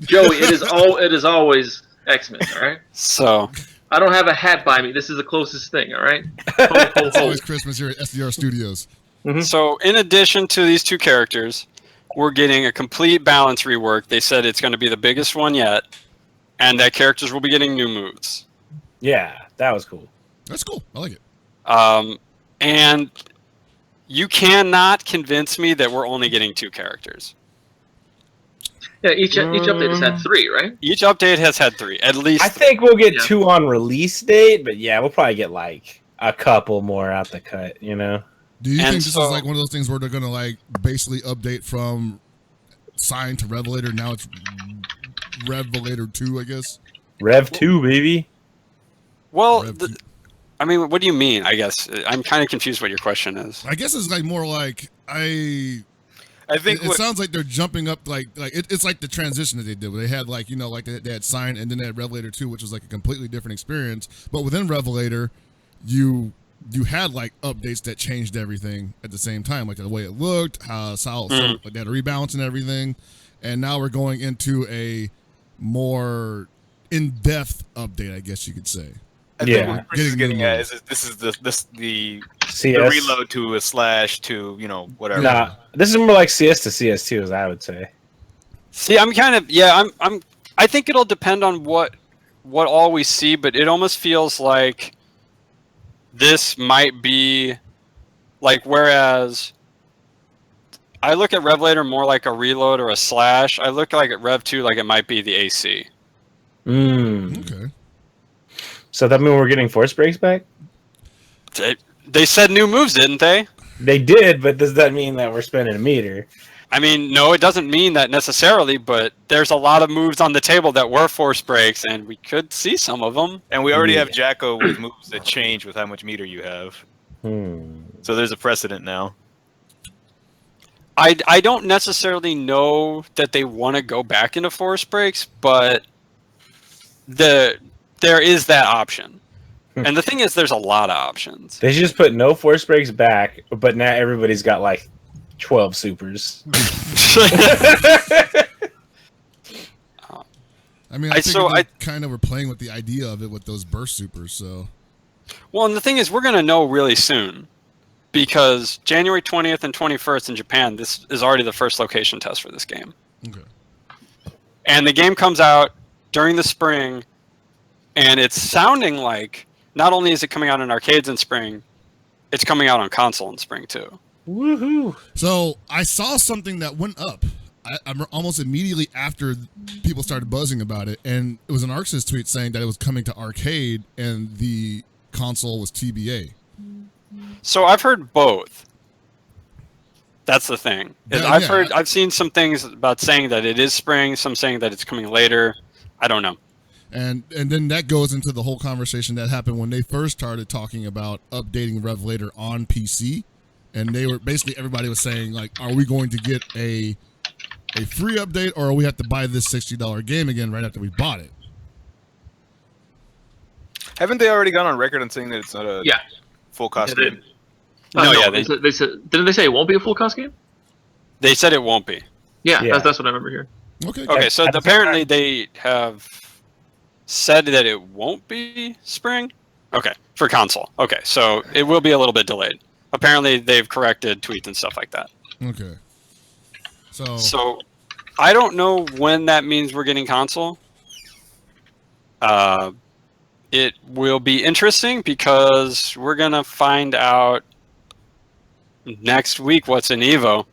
Joey, it is always X-Men. All right. So I don't have a hat by me. This is the closest thing. All right. Ho, ho, It's ho. always Christmas here at SDR Studios. So, in addition to these two characters, we're getting a complete balance rework. They said it's going to be the biggest one yet, and that characters will be getting new moves. Yeah, that was cool. That's cool. I like it. And you cannot convince me that we're only getting two characters. Yeah, each update has had 3, right? Each update has had 3, at least. I think we'll get Yeah. 2 on release date, but yeah, we'll probably get like a couple more out the cut, you know? Do you And think this so- is like one of those things where they're going to like basically update from Sign to Revelator? Now it's Revelator 2, I guess. Rev 2, baby. Well, Rev 2. I mean, what do you mean? I guess I'm kind of confused what your question is. I guess it's like more like I think It sounds like they're jumping up it's like the transition that they did where they had like, you know, like they had Sign and then they had Revelator 2, which was like a completely different experience. But within Revelator, you had like updates that changed everything at the same time, like the way it looked, how like they had a rebalance and everything. And now we're going into a more in-depth update, I guess you could say. I think Yeah. what Chris is Getting getting new at moves. is this is the CS. reload to a slash to, you know, whatever. Nah, this is more like CS to CS2, as I would say. See, I'm kind of I think it'll depend on what all we see, but it almost feels like this might be like, whereas I look at Revelator more like a reload or a slash, I look like at Rev 2 like it might be the AC. Okay. So that means we're getting force breaks back? They said new moves, didn't they? They did, but does that mean that we're spending a meter? I mean, no, it doesn't mean that necessarily, but there's a lot of moves on the table that were force breaks, and we could see some of them. And we already have Jacko with moves that change with how much meter you have. So there's a precedent now. I don't necessarily know that they want to go back into force breaks, but there is that option. And the thing is, there's a lot of options. They should just put no force breaks back, but now everybody's got like 12 supers. I mean, I think they kind of were playing with the idea of it with those burst supers, so. Well, and the thing is, we're going to know really soon. Because January 20th and 21st in Japan, this is already the first location test for this game. Okay. And the game comes out during the spring, and it's sounding like not only is it coming out in arcades in spring, it's coming out on console in spring too. Woohoo! So I saw something that went up I'm almost immediately after people started buzzing about it, and it was an Arxis tweet saying that it was coming to arcade and the console was TBA. So I've heard both. That's the thing. I've seen some things about saying that it is spring, some saying that it's coming later. I don't know. And then that goes into the whole conversation that happened when they first started talking about updating Revelator on PC, and they were basically everybody was saying like, are we going to get a free update, or we have to buy this $60 game again right after we bought it? Haven't they already gone on record on saying that it's not a full cost game? They said, didn't they say it won't be a full cost game? They said it won't be. Yeah. That's what I remember here. Okay, so apparently they have said that it won't be spring? Okay, for console. Okay, so it will be a little bit delayed. Apparently they've corrected tweets and stuff like that. Okay. So I don't know when that means we're getting console. It will be interesting because we're going to find out next week what's in EVO.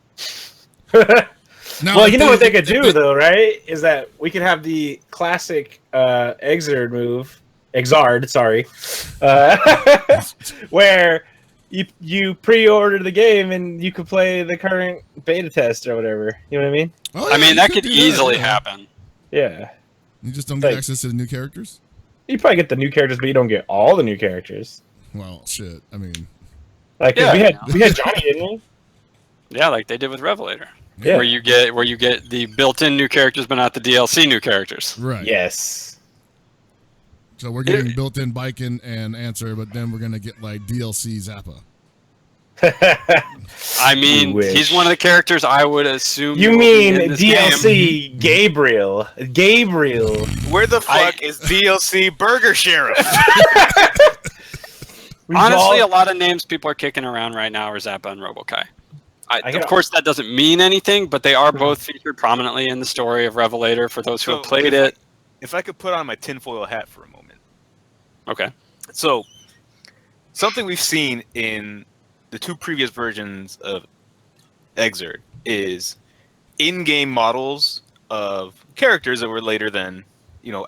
Well, you know what they could do, though, right? Is that we could have the classic Xrd move, Xrd, sorry, where you pre-order the game and you could play the current beta test or whatever. You know what I mean? I mean, that could easily happen. Yeah. You just don't get access to the new characters? You probably get the new characters, but you don't get all the new characters. Well, shit. I mean, like we had Johnny, didn't we? Yeah, like they did with Revelator. Yeah. Where you get the built-in new characters, but not the DLC new characters. Right. Yes. So we're getting built-in Biken and Answer, but then we're gonna get like DLC Zappa. I mean, he's one of the characters I would assume. You mean DLC game. Gabriel? Gabriel. Where the fuck is DLC Burger Sheriff? Honestly, a lot of names people are kicking around right now are Zappa and Robokai. Of course, that doesn't mean anything, but they are both featured prominently in the story of Revelator for those who have played it. If I could put on my tinfoil hat for a moment. Okay. So, something we've seen in the 2 previous versions of Xrd is in-game models of characters that were later than,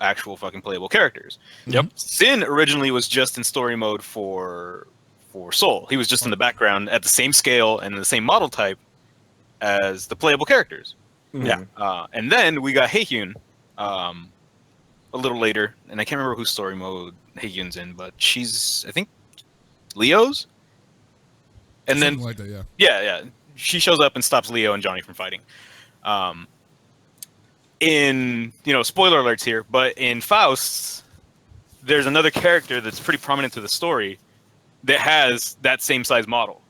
actual fucking playable characters. Yep. Sin originally was just in story mode for Soul. He was just in the background at the same scale and the same model type as the playable characters. Yeah. And then we got Haehyun a little later, and I can't remember whose story mode Haehyun's in, but she's, I think, Leo's? And Something then, like that, yeah, she shows up and stops Leo and Johnny from fighting. In spoiler alerts here, but in Faust, there's another character that's pretty prominent to the story that has that same size model.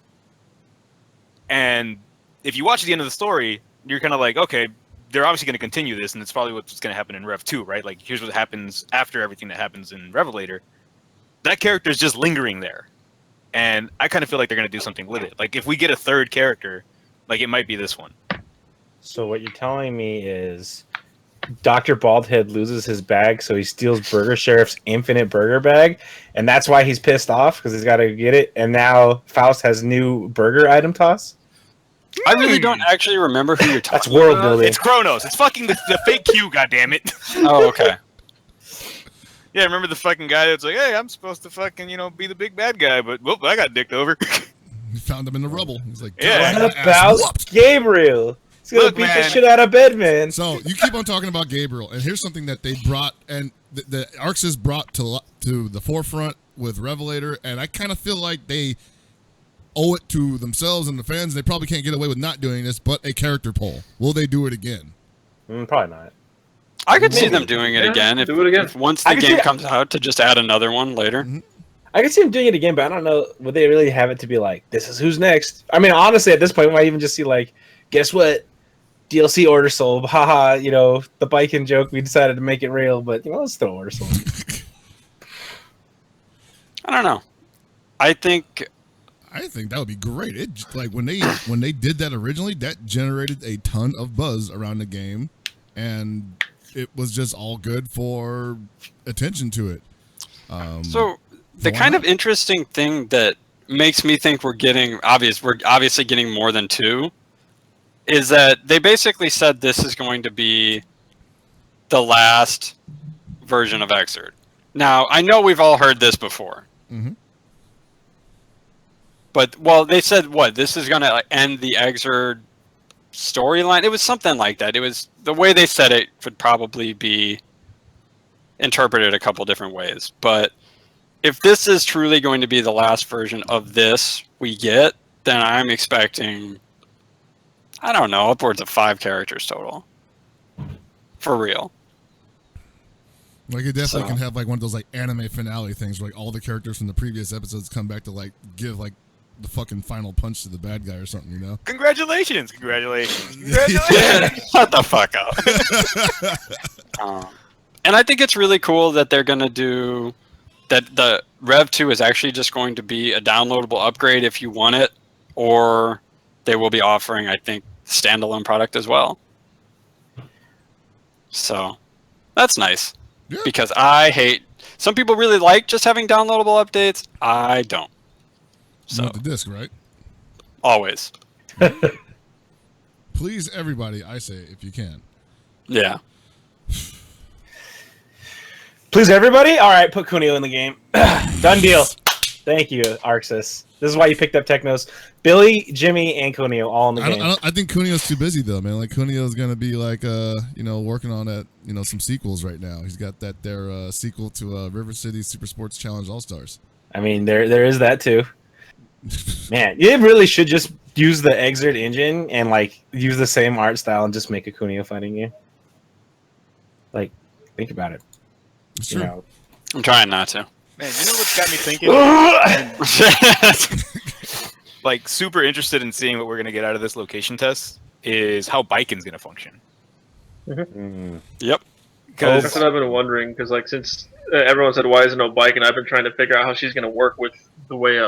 And if you watch the end of the story, you're kind of like, okay, they're obviously going to continue this, and it's probably what's going to happen in Rev 2, right? Like, here's what happens after everything that happens in Revelator. That character is just lingering there. And I kind of feel like they're going to do something with it. Like, if we get a third character, like, it might be this one. So what you're telling me is Dr. Baldhead loses his bag, so he steals Burger Sheriff's infinite burger bag, and that's why he's pissed off, because he's got to get it, and now Faust has new burger item toss? I really don't actually remember who you're talking about. That's world building. It's Kronos. It's fucking the fake Q, goddammit. Oh, okay. Yeah, remember the fucking guy that's like, hey, I'm supposed to fucking, be the big bad guy, but whoop, I got dicked over. He found him in the rubble. He's like, yeah. What about Gabriel? He's going to beat the shit out of Bedman. So you keep on talking about Gabriel, and here's something that they brought, and the Arxis brought to the forefront with Revelator, and I kind of feel like they owe it to themselves and the fans. They probably can't get away with not doing this, but a character poll. Will they do it again? Probably not. I could see them doing it again. If once the game comes out, to just add another one later. Mm-hmm. I could see them doing it again, but I don't know. Would they really have it to be like, this is who's next? I mean, honestly, at this point, we might even just see like, guess what? DLC order sold. Haha, the biking joke, we decided to make it real, but let's throw order sold. I don't know. I think that would be great. It like when they did that originally, that generated a ton of buzz around the game, and it was just all good for attention to it. So the kind of interesting thing that makes me think we're obviously getting more than 2 is that they basically said this is going to be the last version of Xrd. Now, I know we've all heard this before. Mm-hmm. But, they said, this is going to end the Xrd storyline? It was something like that. It was, the way they said it could probably be interpreted a couple different ways. But if this is truly going to be the last version of this we get, then I'm expecting, I don't know, upwards of 5 characters total. For real. Like it definitely can have like one of those like anime finale things where like all the characters from the previous episodes come back to like give like the fucking final punch to the bad guy or something, Congratulations. Shut the fuck up. And I think it's really cool that they're going to do that. The Rev 2 is actually just going to be a downloadable upgrade if you want it, or they will be offering, I think, standalone product as well. So that's nice. Yeah. Because some people really like just having downloadable updates. I don't. So Not the disc, right? Always. Please, everybody, I say, if you can. Yeah. Please, everybody? All right, put Kunio in the game. Done deal. Thank you, Arxis. This is why you picked up Technos. Billy, Jimmy, and Kunio all in the game. I think Kunio's too busy though, man. Like Kunio's gonna be like, working on that, some sequels right now. He's got their sequel to River City Super Sports Challenge All Stars. I mean, there is that too. Man, you really should just use the Xrd engine and like use the same art style and just make a Kunio fighting game. Like, think about it. It's true. I'm trying not to. Man, you know what's got me thinking? Like, super interested in seeing what we're gonna get out of this location test is how Biken's gonna function. Yep. Because That's what I've been wondering. Because like since everyone said why is there no bike, and I've been trying to figure out how she's gonna work with the way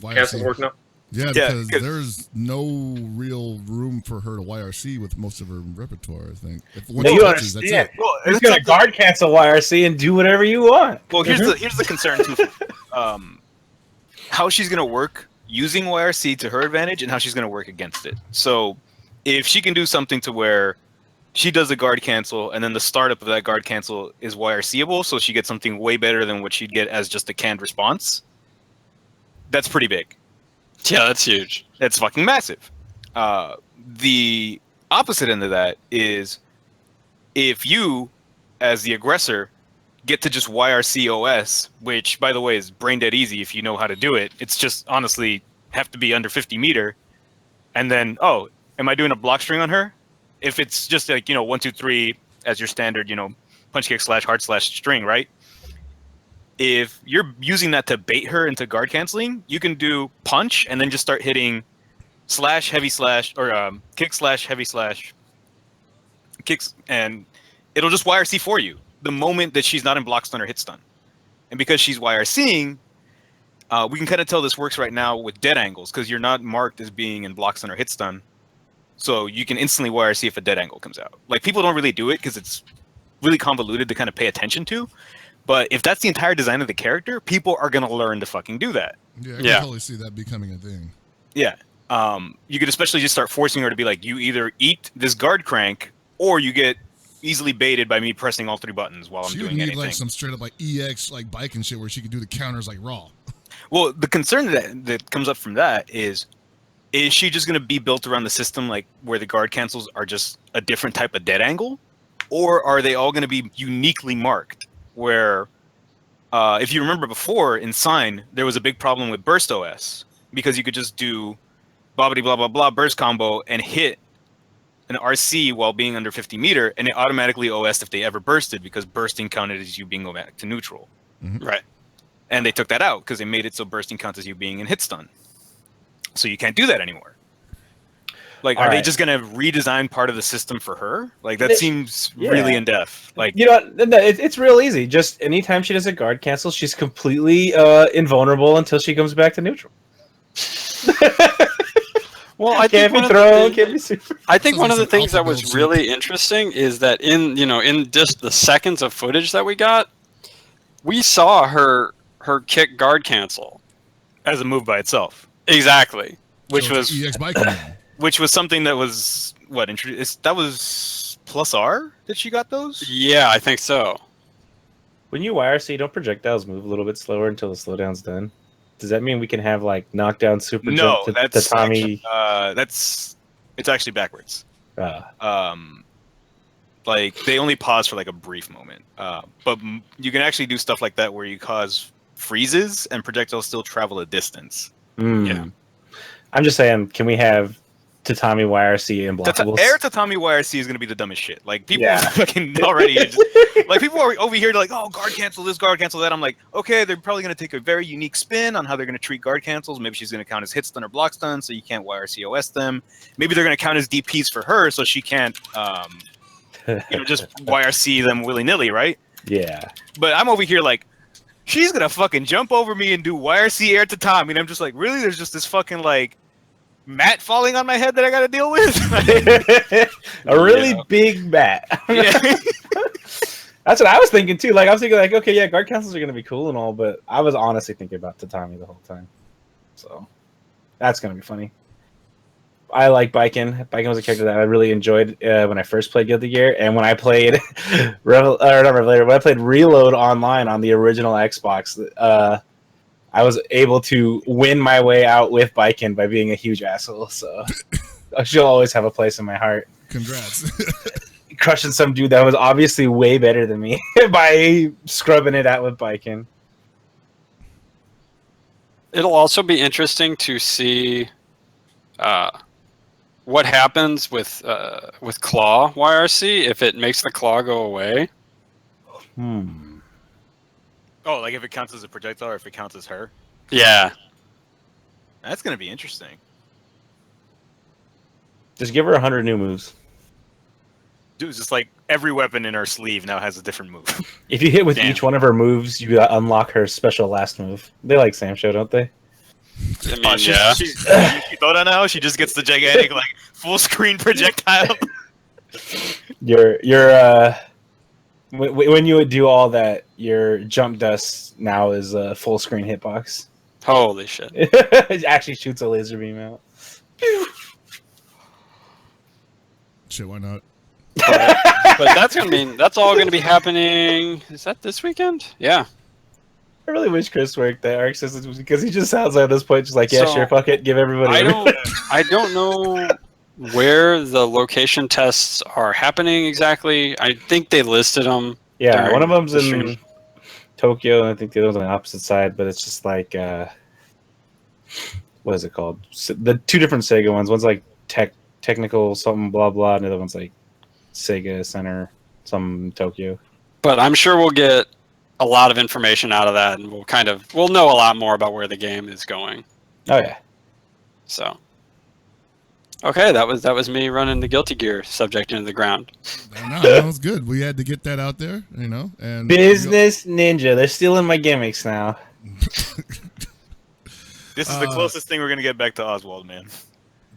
castles work now. Yeah, because there's no real room for her to YRC with most of her repertoire, I think. You understand. well, He's going to guard cancel YRC and do whatever you want. Well, here's the concern too. How she's gonna work using YRC to her advantage, and how she's gonna work against it. So, if she can do something to where she does a guard cancel, and then the startup of that guard cancel is YRCable, so she gets something way better than what she'd get as just a canned response. That's pretty big. Yeah, that's huge. That's fucking massive. The opposite end of that is if you, as the aggressor, get to just YRC OS, which, by the way, is brain dead easy if you know how to do it. It's just, honestly, have to be under 50 meter. And then, am I doing a block string on her? If it's just like, 1, 2, 3 as your standard, punch kick / hard / string, right? If you're using that to bait her into guard canceling, you can do punch and then just start hitting slash, heavy slash, or kick slash, heavy slash, kicks, and it'll just YRC for you the moment that she's not in block stun or hit stun. And because she's YRCing, we can kind of tell this works right now with dead angles because you're not marked as being in block stun or hit stun. So you can instantly YRC if a dead angle comes out. Like, people don't really do it because it's really convoluted to kind of pay attention to. But if that's the entire design of the character, people are going to learn to fucking do that. Yeah, I can totally see that becoming a thing. Yeah. You could especially just start forcing her to be like, you either eat this guard crank or you get easily baited by me pressing all 3 buttons while I'm doing anything. She would need like some straight up like EX like bike and shit where she could do the counters like raw. Well, the concern that comes up from that is she just going to be built around the system like where the guard cancels are just a different type of dead angle? Or are they all going to be uniquely marked? Where, if you remember before in Sign, there was a big problem with Burst OS because you could just do bobbity blah blah blah burst combo and hit an RC while being under 50 meter, and it automatically OS'd if they ever bursted because bursting counted as you being go back to neutral. Mm-hmm. Right. And they took that out because they made it so bursting counts as you being in hit stun. So you can't do that anymore. Like, are they just going to redesign part of the system for her? Like, that seems really in-depth. Like, it's real easy. Just anytime she does a guard cancel, she's completely invulnerable until she comes back to neutral. Well, I think one of the things that was really interesting is that in just the seconds of footage that we got, we saw her kick guard cancel as a move by itself. Exactly. Which was EX bike. Which was something that was introduced. That was plus R that she got those. Yeah, I think so. When you YRC, don't projectiles move a little bit slower until the slowdown's done? Does that mean we can have like knockdown super jump to Tatami? It's actually backwards. Like, they only pause for like a brief moment. But you can actually do stuff like that where you cause freezes and projectiles still travel a distance. Yeah. I'm just saying, can we have Tatami YRC and blockables? Air Tatami YRC is going to be the dumbest shit. Like, people fucking already like, people are over here like, oh, guard cancel this, guard cancel that. I'm like, okay, they're probably going to take a very unique spin on how they're going to treat guard cancels. Maybe she's going to count as hit stun or block stun, so you can't YRC OS them. Maybe they're going to count as DPs for her, so she can't just YRC them willy-nilly, right? Yeah. But I'm over here like, she's going to fucking jump over me and do YRC Air Tatami. And I'm just like, really? There's just this fucking, like, mat falling on my head that I got to deal with? A really big mat. Yeah. That's what I was thinking, too. Like, I was thinking, like, okay, yeah, guard cancels are going to be cool and all, but I was honestly thinking about Tatami the whole time. So, that's going to be funny. I like Biken. Biken was a character that I really enjoyed when I first played Guilty Gear, and when I played when I played Reload online on the original Xbox, I was able to win my way out with Biken by being a huge asshole. So she'll always have a place in my heart. Congrats. Crushing some dude that was obviously way better than me by scrubbing it out with Biken. It'll also be interesting to see what happens with Claw YRC if it makes the claw go away. Oh, like if it counts as a projectile or if it counts as her? Yeah. That's going to be interesting. Just give her 100 new moves. Dude, it's just like every weapon in her sleeve now has a different move. If you hit with Damn. each one of her moves, you unlock her special last move. They like Sam Show, don't they? I mean, yeah. She thought on now, she just gets the gigantic, like, full screen projectile. When you would do all that, your jump dust now is a full screen hitbox. Holy shit. It actually shoots a laser beam out. Shit, why not? But that's all gonna be happening. Is that this weekend? Yeah. I really wish Chris worked at Arc Systems because he just sounds like at this point just like, yeah, So, sure, fuck it, give everybody. I don't know where the location tests are happening exactly. I think they listed them. Yeah, during one of them's the in stream. Tokyo, and I think the other one's on the opposite side. But it's just like, what is it called? The two different Sega ones. One's like technical something blah blah, and the other one's like Sega Center some Tokyo. But I'm sure we'll get a lot of information out of that, and we'll know a lot more about where the game is going. Oh yeah. So, okay, that was me running the Guilty Gear subject into the ground. No, that was good. We had to get that out there, you know. And Business Ninja, they're stealing my gimmicks now. This is the closest thing we're going to get back to Oswald, man.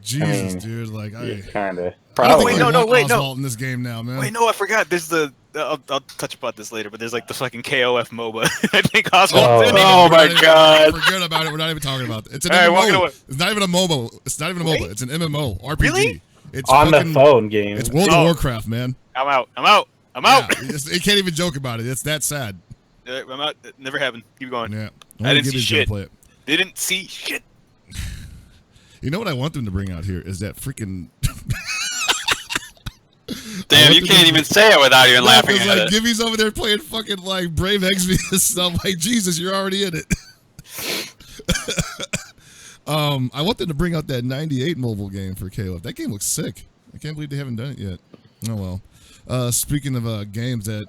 Jesus, dude, like kind of. Probably. Wait, no, Oswald in this game now, man. Wait, no, I forgot. There's I'll touch about this later, but there's like the fucking KOF MOBA. I think Oswald's in it. Oh my god! Forget about it. We're not even talking about it. It's an All right, walk it MMO. away. It's not even a MOBA. It's not even a MOBA. It's an MMO RPG. Really? It's On fucking, the phone game. It's World of Warcraft, man. I'm out. Yeah, you can't even joke about it. It's that sad. I'm out. It never happened. Keep going. Yeah. I didn't see Gibby's gonna shit. play it. Didn't see shit. You know what I want them to bring out here is that freaking. Damn, you can't even say it without even laughing at like, it. Gibby's over there playing fucking like Brave Exvius. I'm like, Jesus, you're already in it. I want them to bring out that 98 mobile game for KOF. That game looks sick. I can't believe they haven't done it yet. Oh well. Speaking of games that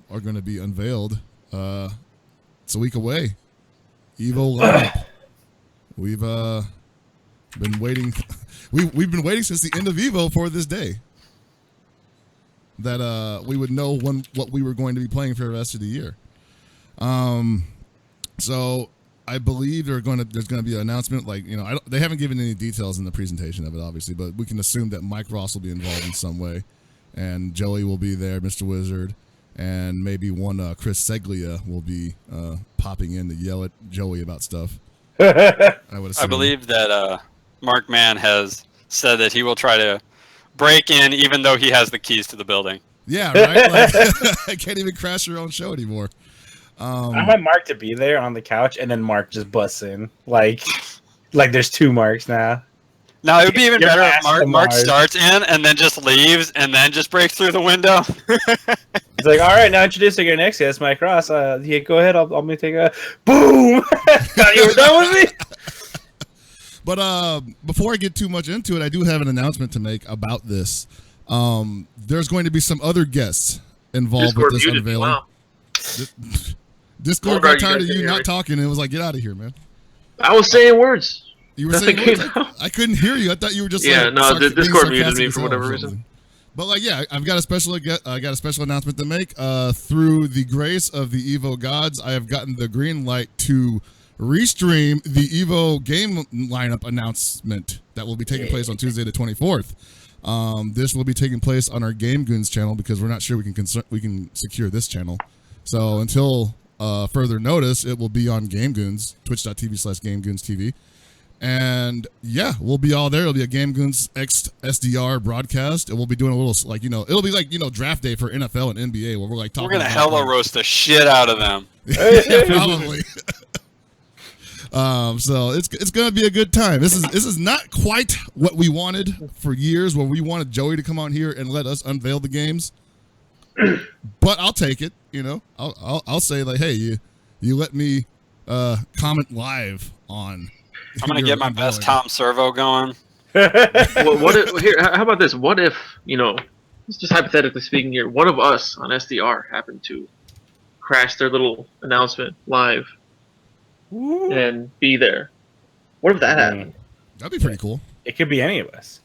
are going to be unveiled, it's a week away. EVO lineup. We've been waiting. We've been waiting since the end of EVO for this day. That we would know what we were going to be playing for the rest of the year. So I believe there's going to be an announcement. Like they haven't given any details in the presentation of it, obviously, but we can assume that Mike Ross will be involved in some way, and Joey will be there, Mr. Wizard, and maybe one Chris Seglia will be popping in to yell at Joey about stuff. I would assume. I believe that Mark Mann has said that he will try to break in even though he has the keys to the building. Yeah, right? Like, I can't even crash your own show anymore. I want Mark to be there on the couch, and then Mark just busts in. Like there's two Marks now. Now, it would be even Your better ass if to Mark Mars. starts in and then just leaves and then just breaks through the window. He's like, all right, now introducing our next guest, Mike Ross. Yeah, go ahead. I'll make take a boom. Thought you were done with me. But before I get too much into it, I do have an announcement to make about this. There's going to be some other guests involved with this unveiling. Wow. Discord got tired of you not talking and it was like, get out of here, man. I was saying words. You were Nothing saying words? came out. I couldn't hear you. I thought you were just the Discord muted me sarcastic for as whatever hell or reason. something. But like, yeah, I got a special announcement to make. Through the grace of the EVO gods, I have gotten the green light to restream the EVO game lineup announcement that will be taking place on Tuesday the 24th. This will be taking place on our Game Goons channel because we're not sure we can secure this channel. So until further notice, it will be on Game Goons, twitch.tv/GameGoonsTV. And yeah, we'll be all there. It'll be a Game Goons X SDR broadcast, and we'll be doing a little it'll be like draft day for NFL and NBA where we're like talking. We're going to about, hella roast the shit out of them. yeah, probably. So it's gonna be a good time. This is not quite what we wanted for years, where we wanted Joey to come on here and let us unveil the games. But I'll take it. You know, I'll say like, hey, you let me comment live on. I'm gonna get my best Tom Servo going. How about this? What if, just hypothetically speaking here, one of us on SDR happened to crash their little announcement live and be there? What if that happened? That'd be pretty cool. It could be any of us.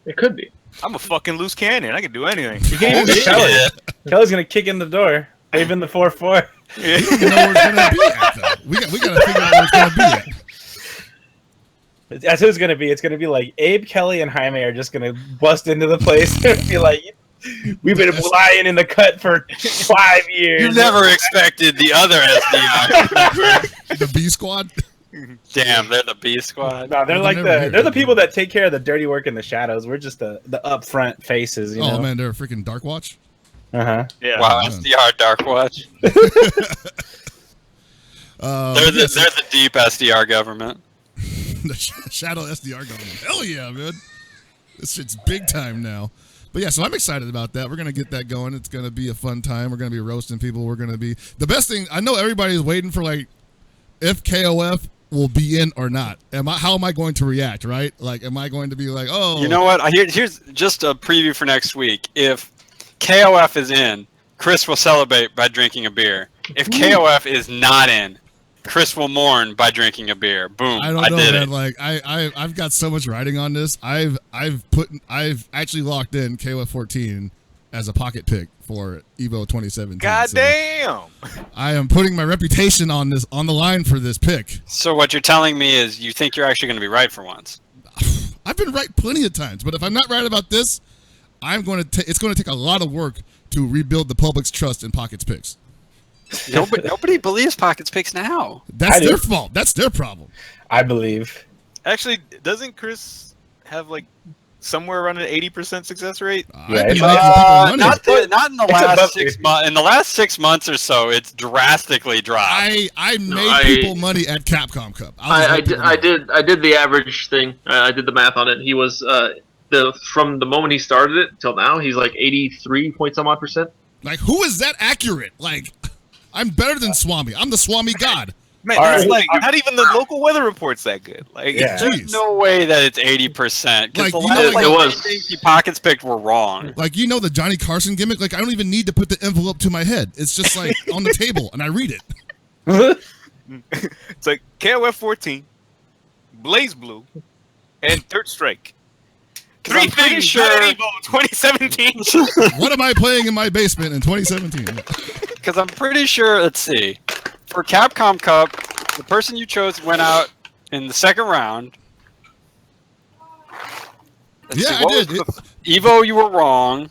It could be. I'm a fucking loose cannon. I can do anything. You can't even get Kelly. Kelly's gonna kick in the door, waving the 4-4. We don't even know where it's gonna be at, though. We gotta figure out where it's gonna be at. That's who it's gonna be. It's gonna be like Abe, Kelly, and Jaime are just gonna bust into the place and be like, "We've been lying in the cut for 5 years." You never expected the other SDR. The B squad. Damn, they're the B squad. No, they're like they're the people that take care of the dirty work in the shadows. We're just the upfront faces. You know? Man, they're freaking Dark Watch. Yeah. Wow, SDR Dark Watch. They're the deep SDR government. The Shadow SDR government. Hell yeah, man. This shit's big time now. But yeah, so I'm excited about that. We're going to get that going. It's going to be a fun time. We're going to be roasting people. We're going to be... The best thing, I know everybody's waiting for, like, if KOF will be in or not. How am I going to react, right? Like, am I going to be like, oh... You know what? Here's just a preview for next week. If KOF is in, Chris will celebrate by drinking a beer. If KOF is not in, Chris will mourn by drinking a beer. Boom! I don't know, man. Like I've got so much writing on this. I've actually locked in KOF 14 as a pocket pick for EVO 2017. God damn! I am putting my reputation on the line for this pick. So what you're telling me is you think you're actually going to be right for once? I've been right plenty of times, but if I'm not right about this, it's going to take a lot of work to rebuild the public's trust in Pockets picks. Nobody believes Pockets picks now. That's their fault. That's their problem. I believe. Actually, doesn't Chris have like somewhere around an 80% success rate? Not in the last 6 months. In the last 6 months or so, it's drastically dropped. I made people money at Capcom Cup. I did the average thing. I did the math on it. He was from the moment he started it till now, he's like 83 point some odd percent. Like, who is that accurate? Like, I'm better than Swami. I'm the Swami god. Man, that's like not even the local weather report's that good. Like, there's no way that it's 80%. Like, the last things he Pockets picked were wrong. Like, the Johnny Carson gimmick. Like, I don't even need to put the envelope to my head. It's just like on the table, and I read it. It's like KOF 14, Blaze Blue, and Third Strike. I'm pretty sure EVO 2017. What am I playing in my basement in 2017? Because I'm pretty sure, let's see, for Capcom Cup, the person you chose went out in the second round. I did. EVO, you were wrong.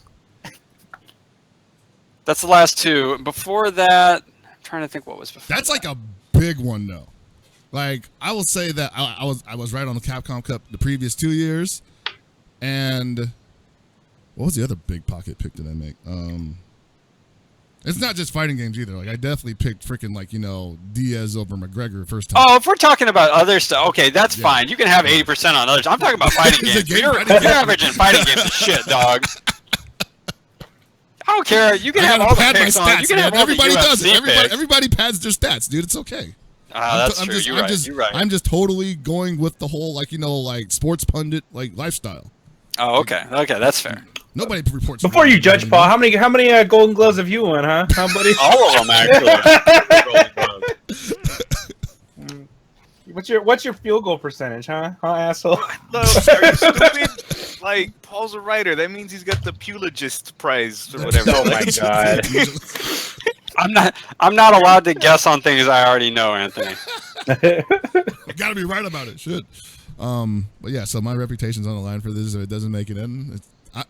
That's the last two. Before that, I'm trying to think what was before. That's like a big one, though. Like, I will say that I was right on the Capcom Cup the previous 2 years. And what was the other big pocket pick that I make? It's not just fighting games either. Like, I definitely picked freaking Diaz over McGregor first time. Oh, if we're talking about other stuff, okay, that's fine. You can have 80% on others. I'm talking about fighting games. You're averaging fighting games is shit, dog. I don't care. You can have all the picks on. You can have everybody does it. Picks. Everybody pads their stats, dude. It's okay. That's true. You're right. I'm just totally going with the whole sports pundit lifestyle. Oh, okay. Okay, that's fair. Nobody reports. Before you judge, Paul, how many Golden Gloves have you won, huh, buddy? All of them, actually. What's your field goal percentage, huh, asshole? Are you stupid? Like, Paul's a writer. That means he's got the Pulogist prize or whatever. Oh my god. I'm not allowed to guess on things I already know, Anthony. You gotta be right about it. Shit. But yeah, so my reputation's on the line for this. If it doesn't make it in,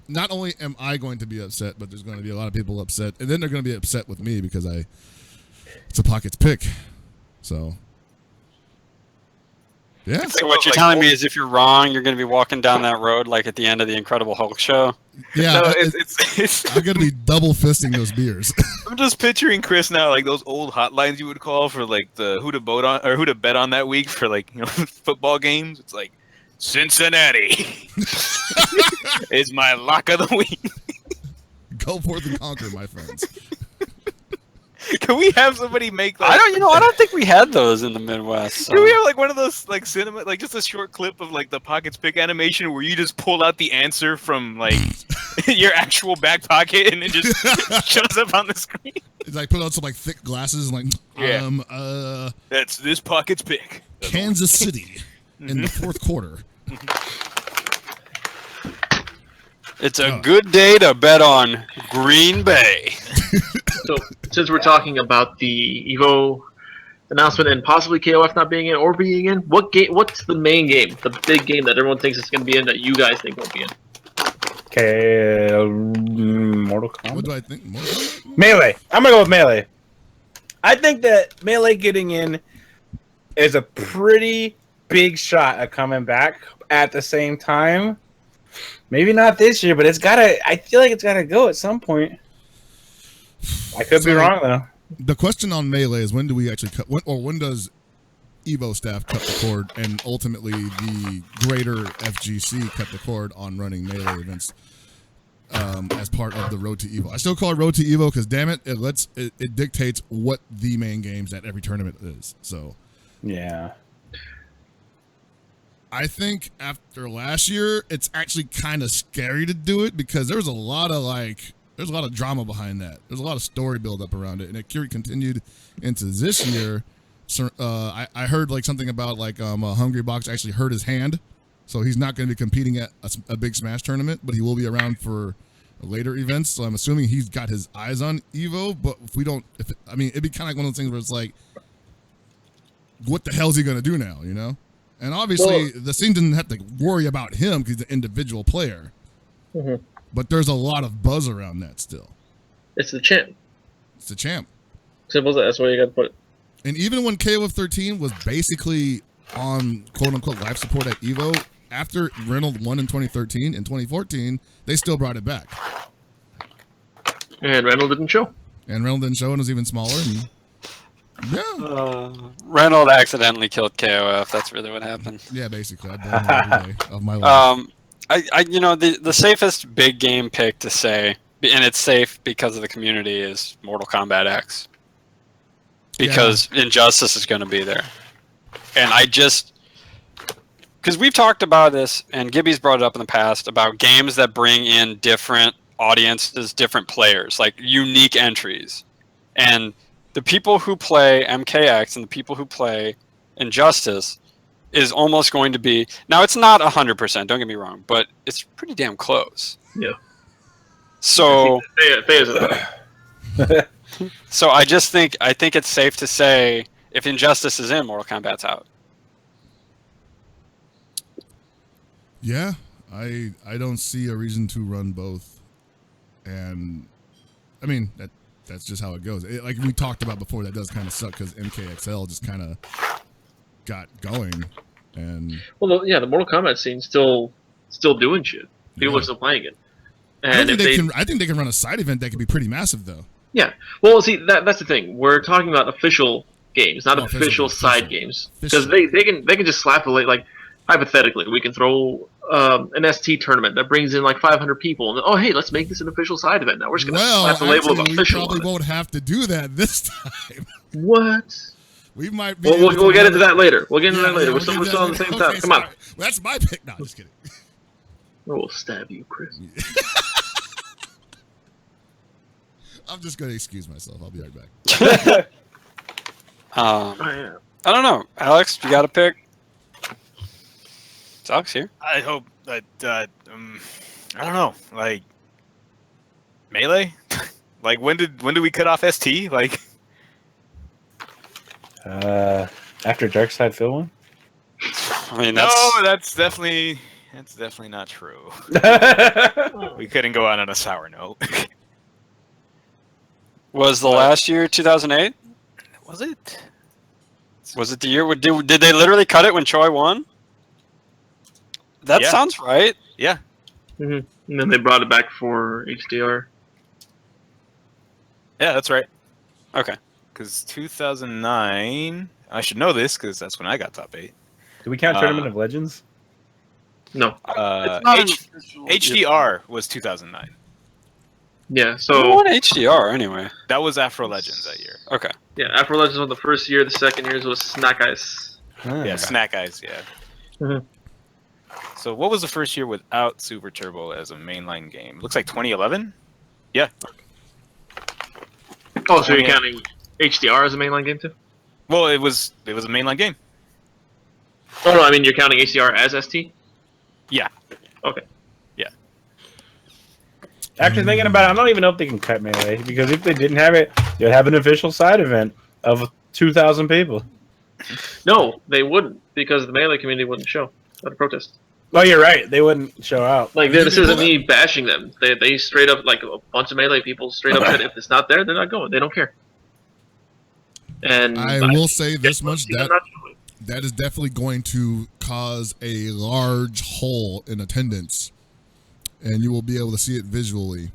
not only am I going to be upset, but there's going to be a lot of people upset, and then they're going to be upset with me because it's a Pockets pick. So Yeah. So what you're telling me is if you're wrong, you're going to be walking down that road like at the end of the Incredible Hulk show. Yeah. No, it's I'm gonna be double fisting those beers. I'm just picturing Chris now, like those old hotlines you would call for like the who to vote on or who to bet on that week for like football games. It's like Cincinnati is my lock of the week. Go forth and conquer, my friends. Can we have somebody make like, I don't think we had those in the Midwest. So. Can we have like one of those like cinema, like just a short clip of like the Pockets Pick animation where you just pull out the answer from like your actual back pocket and it just shows up on the screen? It's like put on some like thick glasses and like that's this Pockets Pick. Kansas City in the fourth quarter. It's a good day to bet on Green Bay. So, since we're talking about the EVO announcement and possibly KOF not being in or being in, what's the main game, the big game that everyone thinks it's going to be in that you guys think won't be in? Okay, Mortal Kombat. What do I think? Mortal Kombat? Melee. I'm gonna go with Melee. I think that Melee getting in is a pretty big shot at coming back. At the same time, maybe not this year, but it's gotta. I feel like it's gotta go at some point. I could be wrong though. The question on Melee is when do we actually cut, when does EVO staff cut the cord, and ultimately the greater FGC cut the cord on running Melee events as part of the Road to EVO. I still call it Road to EVO because damn it, it dictates what the main games at every tournament is. So yeah, I think after last year, it's actually kind of scary to do it because there's a lot of drama behind that. There's a lot of story build up around it, and it continued into this year. So, I heard like something about like Hungry Box actually hurt his hand, so he's not going to be competing at a big Smash tournament, but he will be around for later events. So I'm assuming he's got his eyes on EVO. But it'd be kind of like one of those things where it's like, what the hell is he going to do now? You know? And obviously, the scene didn't have to worry about him because he's an individual player. Mm-hmm. But there's a lot of buzz around that still. It's the champ. It's the champ. Simple as that. That's where you got to put it. And even when KOF 13 was basically on quote-unquote life support at EVO, after Reynolds won in 2013, in 2014, they still brought it back. And Reynolds didn't show. And was even smaller. And, yeah. Reynolds accidentally killed KOF. That's really what happened. Yeah, basically. I blame him every day of my life. The safest big game pick to say, and it's safe because of the community, is Mortal Kombat X. Because Injustice is going to be there. And because we've talked about this, and Gibby's brought it up in the past, about games that bring in different audiences, different players, like unique entries. And the people who play MKX and the people who play Injustice is almost going to be... Now, it's not 100%, don't get me wrong, but it's pretty damn close. Yeah. So... Yeah. So I think it's safe to say if Injustice is in, Mortal Kombat's out. Yeah, I don't see a reason to run both. And I mean that's just how it goes. Like we talked about before, that does kind of suck because MKXL just kind of got going. And the Mortal Kombat scene's still doing shit. People are still playing it. And I think they can run a side event that could be pretty massive though. Yeah. Well, see, that's the thing. We're talking about official games, not official side games, because they can just slap like hypothetically, we can throw an ST tournament that brings in like 500 people, and hey, let's make this an official side event. Now we're just gonna slap the label of official. We probably won't have to do that this time. What? We might be. We'll get into that later. We'll get into that later. We're still on the same time. Come on. That's my pick. No, just kidding. We'll stab you, Chris. I'm just going to excuse myself. I'll be right back. I don't know. Alex, you got a pick? Is Alex here? I hope that, I don't know, like, Melee? Like, when did we cut off ST? Like, after Darkside Phil one? I mean, that's definitely not true. We couldn't go out on a sour note. Was the last year 2008? Was it? Was it the year? Did they literally cut it when Choi won? That sounds right. Yeah. And then they brought it back for HDR. Yeah, that's right. Okay. Because 2009, I should know this because that's when I got top 8. Do we count Tournament of Legends? No. It's not an official- HDR was 2009. Yeah, Who so won HDR anyway? That was Afro Legends that year. Okay. yeah, Afro Legends was the first year. The second year was Snack Ice. Yeah, Snack Eyes, yeah. Mhm. So what was the first year without Super Turbo as a mainline game? Looks like 2011? Yeah. Oh, so you're counting HDR as a mainline game too? Well, it was a mainline game. Oh no, I mean you're counting HDR as ST? Yeah. Okay. Actually, thinking about it, I don't even know if they can cut Melee, because if they didn't have it, they'd have an official side event of 2,000 people. No, they wouldn't, because the Melee community wouldn't show at a protest. Oh, you're right. They wouldn't show out. Like this isn't me bashing them. They straight up, like a bunch of Melee people straight up said if it's not there, they're not going. They don't care. And I will say this much, they're not showing. that is definitely going to cause a large hole in attendance, and you will be able to see it visually.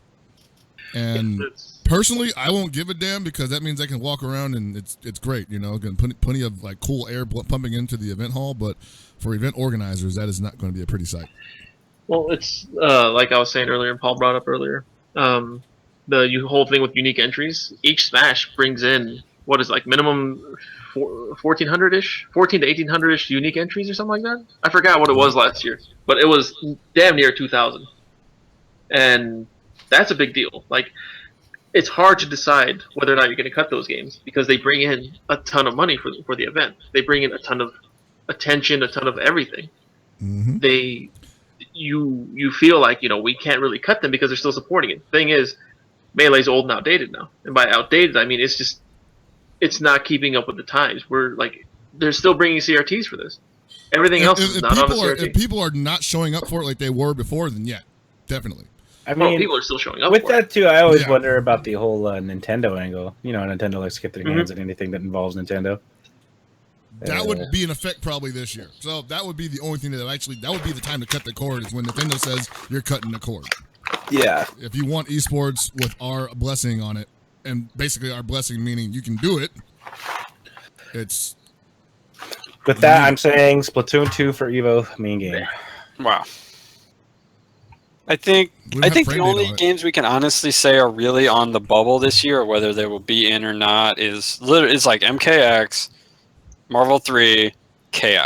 And personally, I won't give a damn, because that means I can walk around and it's great, you know, plenty of like cool air pumping into the event hall. But for event organizers, that is not going to be a pretty sight. Well, it's like I was saying earlier, and Paul brought up earlier, the whole thing with unique entries. Each Smash brings in what is like minimum 1,400-ish, 14 to 1,800-ish unique entries or something like that. I forgot what it was last year, but it was damn near 2,000, and that's a big deal. Like, it's hard to decide whether or not you're going to cut those games, because they bring in a ton of money for the event. They bring in a ton of attention, a ton of everything. Mm-hmm. You feel like, you know, we can't really cut them because they're still supporting it. Thing is, Melee's old and outdated now, and by outdated I mean it's not keeping up with the times. They're still bringing CRTs for this. Everything else is not on the CRT. If people are not showing up for it like they were before, then yeah, definitely. I mean, people are still showing up with for that it. too. I always wonder about the whole Nintendo angle. You know, Nintendo likes to get their hands on anything that involves Nintendo. That would be in effect probably this year. So that would be the only thing that would be the time to cut the cord, is when Nintendo says you're cutting the cord. Yeah. If you want esports with our blessing on it, and basically our blessing meaning you can do it, it's... With that, I'm saying Splatoon 2 for EVO main game. Wow. I think the only games we can honestly say are really on the bubble this year, or whether they will be in or not, is like MKX, Marvel 3, KI,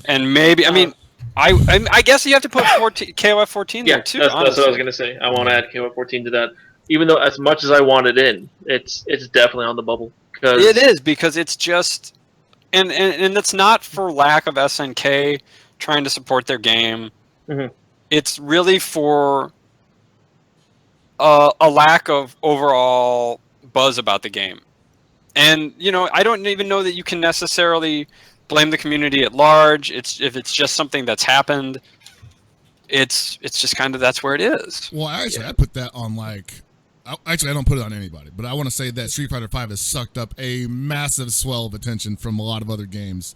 and maybe I guess you have to put KOF 14 there too. That's what I was gonna say. I want to add KOF 14 to that. Even though as much as I want it in, it's definitely on the bubble. It is, because it's just, and it's not for lack of SNK trying to support their game. Mm-hmm. It's really for a lack of overall buzz about the game. And, you know, I don't even know that you can necessarily blame the community at large. If it's just something that's happened, it's just kind of, that's where it is. Well, I put that on I don't put it on anybody, but I want to say that Street Fighter V has sucked up a massive swell of attention from a lot of other games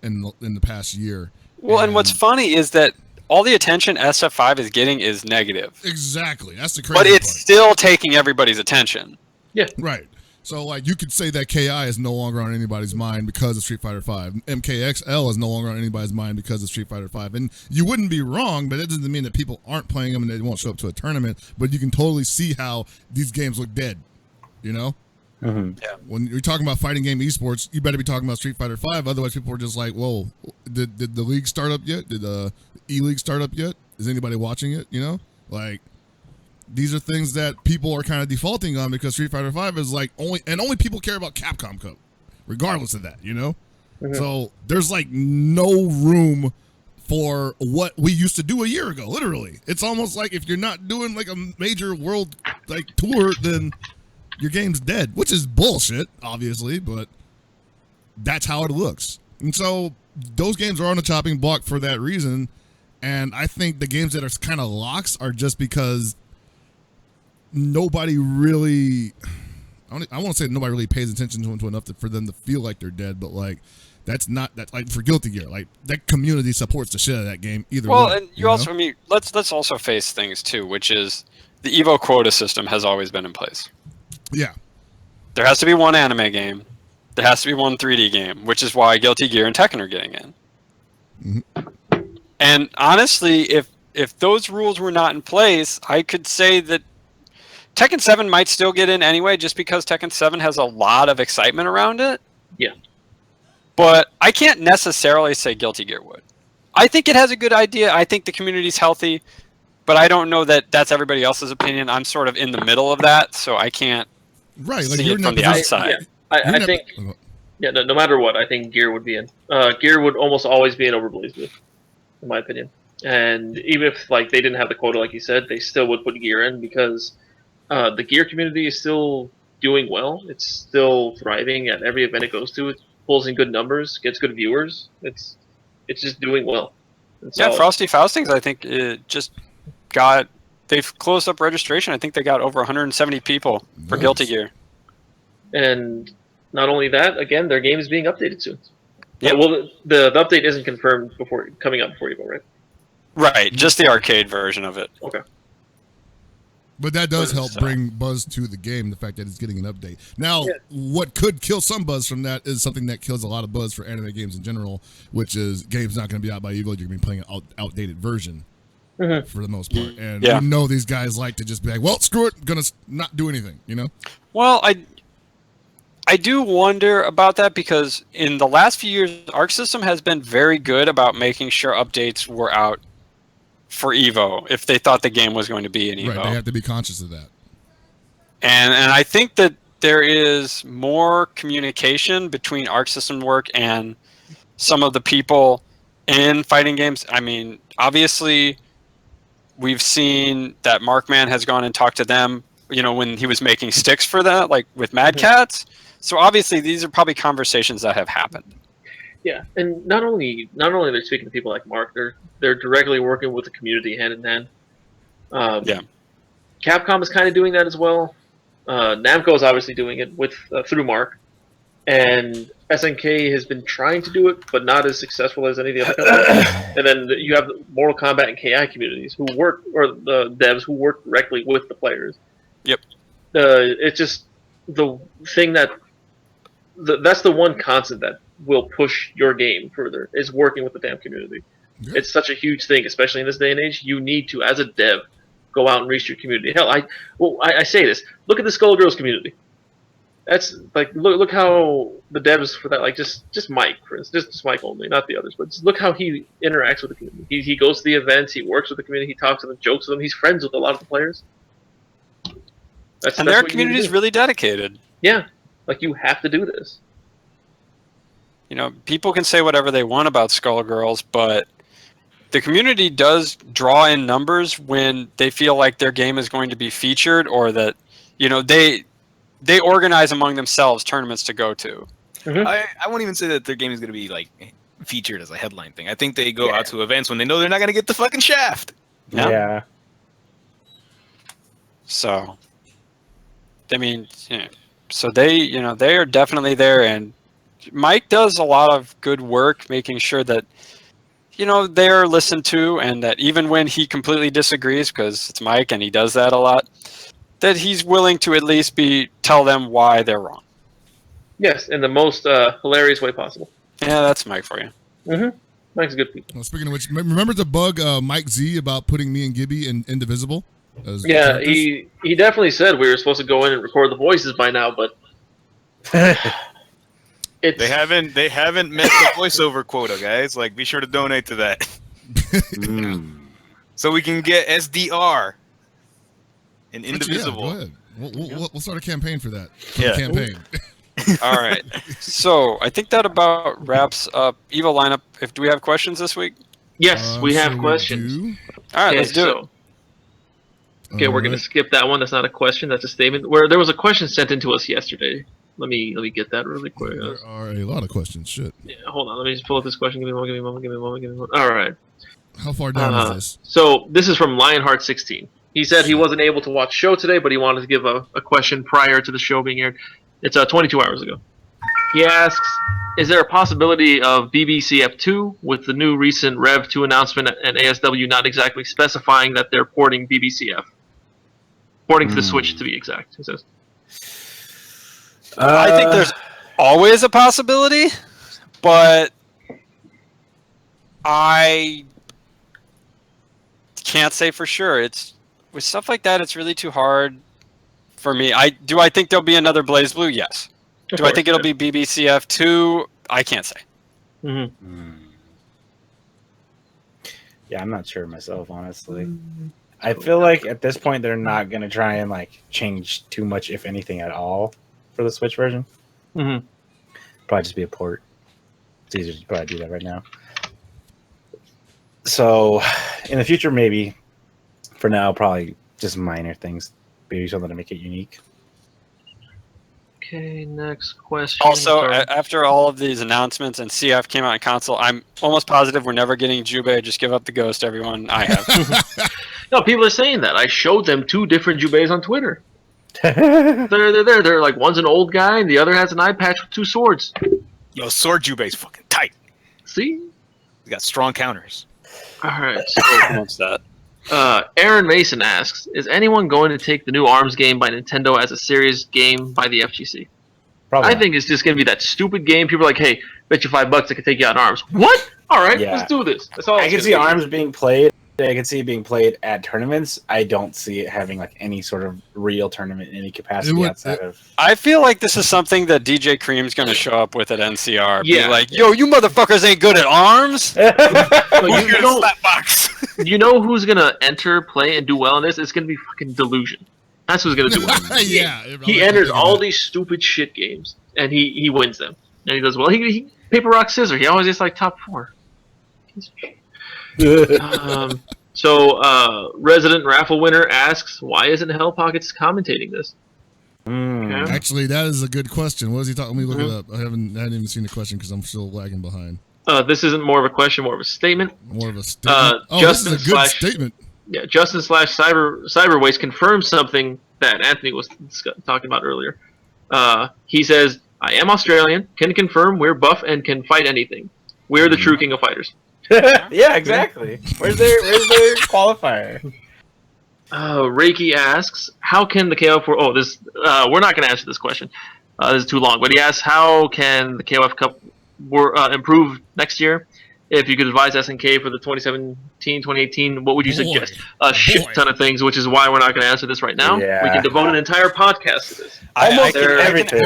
in the past year. Well, and what's funny is that all the attention SF5 is getting is negative. Exactly. That's the crazy part. But it's part. still taking everybody's attention. Yeah. Right. So, like, you could say that KI is no longer on anybody's mind because of Street Fighter V. MKXL is no longer on anybody's mind because of Street Fighter V. And you wouldn't be wrong, but it doesn't mean that people aren't playing them and they won't show up to a tournament. But you can totally see how these games look dead, you know? Mm-hmm. Yeah. When you're talking about fighting game esports, you better be talking about Street Fighter V. Otherwise, people are just like, whoa, did the league start up yet? Did the E-League start up yet? Is anybody watching it, you know? Like... These are things that people are kind of defaulting on because Street Fighter V is like only people care about Capcom Cup, regardless of that, you know? Mm-hmm. So there's like no room for what we used to do a year ago, literally. It's almost like if you're not doing like a major world like tour, then your game's dead, which is bullshit, obviously, but that's how it looks. And so those games are on the chopping block for that reason. And I think the games that are kind of locks are just because nobody really, I won't say nobody really pays attention to them enough for them to feel like they're dead, but like that's not that like for Guilty Gear, like that community supports the shit out of that game either way. Well, and you also, I mean, let's also face things too, which is the EVO quota system has always been in place. Yeah. There has to be one anime game. There has to be one 3D game, which is why Guilty Gear and Tekken are getting in. Mm-hmm. And honestly, if those rules were not in place, I could say that Tekken 7 might still get in anyway, just because Tekken 7 has a lot of excitement around it. Yeah. But I can't necessarily say Guilty Gear would. I think it has a good idea. I think the community's healthy, but I don't know that that's everybody else's opinion. I'm sort of in the middle of that, so I can't see it from the outside. I think, no matter what, I think Gear would be in. Gear would almost always be in over Blaze Blue, in my opinion. And even if like they didn't have the quota, like you said, they still would put Gear in because the Gear community is still doing well. It's still thriving at every event it goes to. It pulls in good numbers, gets good viewers. It's just doing well. Yeah, Frosty Faustings, I think, they've closed up registration. I think they got over 170 people for Guilty Gear. And not only that, again, their game is being updated soon. Yeah. Well, the update isn't confirmed coming up before EVO, right? Right, just the arcade version of it. Okay. But that does help bring buzz to the game, the fact that it's getting an update. Now, what could kill some buzz from that is something that kills a lot of buzz for anime games in general, which is games not going to be out by EVO. You're going to be playing an outdated version for the most part. And you know these guys like to just be like, well, screw it, I'm going to not do anything, you know? Well, I do wonder about that because in the last few years, Arc System has been very good about making sure updates were out for EVO if they thought the game was going to be in EVO. Right, they have to be conscious of that. And I think that there is more communication between Arc System work and some of the people in fighting games. I mean, obviously, we've seen that Markman has gone and talked to them, you know, when he was making sticks for that, like with Mad Cats. So obviously, these are probably conversations that have happened. Yeah, and not only they're speaking to people like Mark, they're directly working with the community hand in hand. Capcom is kind of doing that as well. Namco is obviously doing it with through Mark, and SNK has been trying to do it, but not as successful as any of the other companies. And then you have the Mortal Kombat and KI communities who work, or the devs who work directly with the players. Yep. It's just the thing that's the one constant that will push your game further is working with the damn community. Yeah. It's such a huge thing, especially in this day and age. You need to, as a dev, go out and reach your community. Hell, I say this. Look at the Skullgirls community. That's like look how the devs for that, like just Mike, for instance, just Mike only, not the others, but just look how he interacts with the community. He goes to the events, he works with the community, he talks to them, jokes with them, he's friends with a lot of the players. Their community is really dedicated. Yeah, like you have to do this. You know, people can say whatever they want about Skullgirls, but the community does draw in numbers when they feel like their game is going to be featured, or that, you know, they organize among themselves tournaments to go to. Mm-hmm. I won't even say that their game is going to be like featured as a headline thing. I think they go out to events when they know they're not going to get the fucking shaft. Yeah. So, I mean, so they are definitely there, and Mike does a lot of good work making sure that, you know, they're listened to, and that even when he completely disagrees, because it's Mike and he does that a lot, that he's willing to at least tell them why they're wrong. Yes, in the most hilarious way possible. Yeah, that's Mike for you. Mm-hmm. Mike's good people. Well, speaking of which, remember the bug Mike Z about putting me and Gibby in Indivisible? Yeah, he definitely said we were supposed to go in and record the voices by now, but they haven't met the voiceover quota, guys. Like, be sure to donate to that, so we can get SDR and Indivisible. Yeah, go ahead. We'll start a campaign for that. Campaign. All right. So I think that about wraps up EVO lineup. Do we have questions this week? Yes, we have questions. All right, let's do it. Okay, we're gonna skip that one. That's not a question. That's a statement. Where there was a question sent in to us yesterday. Let me get that really quick. There are a lot of questions. Shit. Yeah, hold on. Let me just pull up this question. Give me a moment. All right. How far down is this? So this is from Lionheart16. He said he wasn't able to watch the show today, but he wanted to give a question prior to the show being aired. It's 22 hours ago. He asks, is there a possibility of BBCF2 with the new recent Rev 2 announcement and ASW not exactly specifying that they're porting BBCF? Porting to the Switch, to be exact, he says. I think there's always a possibility, but I can't say for sure. It's with stuff like that, it's really too hard for me. I think there'll be another Blaze Blue? Yes. Do I think it'll be BBCF 2? I can't say. Mm-hmm. Yeah, I'm not sure myself, honestly. I feel like at this point they're not gonna try and like change too much, if anything at all, for the Switch version. Mm-hmm. Probably just be a port. It's easier to probably do that right now. So, in the future, maybe. For now, probably just minor things. Maybe something to make it unique. Okay, next question. Also, after all of these announcements and CF came out on console, I'm almost positive we're never getting Jubei. Just give up the ghost, everyone. I have. No, people are saying that. I showed them 2 different Jubeis on Twitter. They're like, one's an old guy and the other has an eye patch with 2 swords. Yo, Sword Jubei's fucking tight. See? He got strong counters. Alright, so What's that? Aaron Mason asks, is anyone going to take the new ARMS game by Nintendo as a serious game by the FGC? Probably I not. think it's just going to be that stupid game. People are like, hey, bet you $5 I can take you out in ARMS. What? Alright, Yeah. let's do this. That's all I it's can gonna see be. ARMS being played. I can see it being played at tournaments. I don't see it having like any sort of real tournament in any capacity outside of. I feel like this is something that DJ Cream's going to show up with at NCR. Yeah. Be like, yo, you motherfuckers ain't good at ARMS. So You're you know, slap box. you know who's going to enter, play, and do well in this? It's going to be fucking Delusion. That's who's going to do it. Yeah. He enters all these stupid shit games, and he wins them. And he does well. He paper, rock, scissors. He always gets like top 4. So resident raffle winner asks, why isn't Hell Pockets commentating this? Yeah. Actually, that is a good question. What is he talking? Let me look it up. I hadn't even seen the question because I'm still lagging behind. This isn't more of a question, more of a statement. More of a statement. Justin this is a good statement. Yeah, Justin / Cyberwaste confirms something that Anthony was talking about earlier. He says, I am Australian, can confirm we're buff and can fight anything. We're the true king of fighters. Yeah, exactly. Where's their qualifier? Reiki asks, how can the KOF... Oh, this we're not going to answer this question. This is too long. But he asks, how can the KOF Cup improve next year? If you could advise SNK for the 2017-2018, what would you suggest? A shit ton of things, which is why we're not going to answer this right now. Yeah. We can devote an entire podcast to this. Almost everything.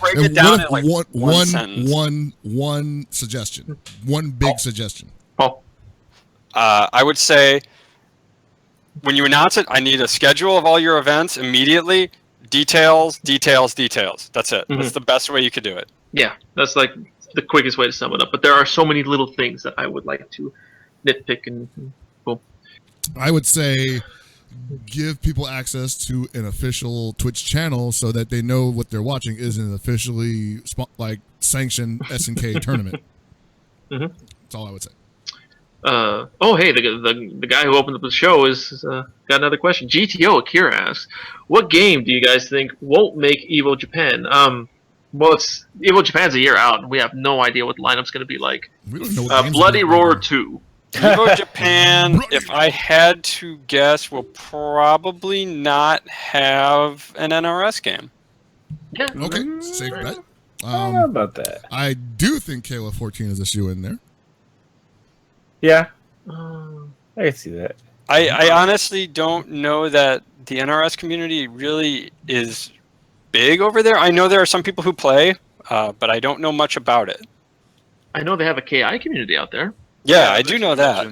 break it down in like one sentence. One suggestion. One big suggestion. Oh, I would say when you announce it, I need a schedule of all your events immediately. Details. That's it. That's the best way you could do it. yeah, that's like the quickest way to sum it up. But there are so many little things that I would like to nitpick and boom. I would say give people access to an official Twitch channel so that they know what they're watching is an officially sanctioned SNK tournament. Mhm. That's all I would say. Hey, the guy who opened up the show is got another question. GTO Akira asks, what game do you guys think won't make EVO Japan? Well, EVO Japan's a year out, and we have no idea what the lineup's going to be like. We don't know what games Bloody are gonna be. Roar 2. EVO Japan, if I had to guess, will probably not have an NRS game. Yeah. Okay, safe bet. I don't know about that. I do think KOF 14 is a shoe in there. Yeah, Uh, I can see that. I honestly don't know that the NRS community really is big over there. I know there are some people who play, but I don't know much about it. I know they have a KI community out there. Yeah, I do know that.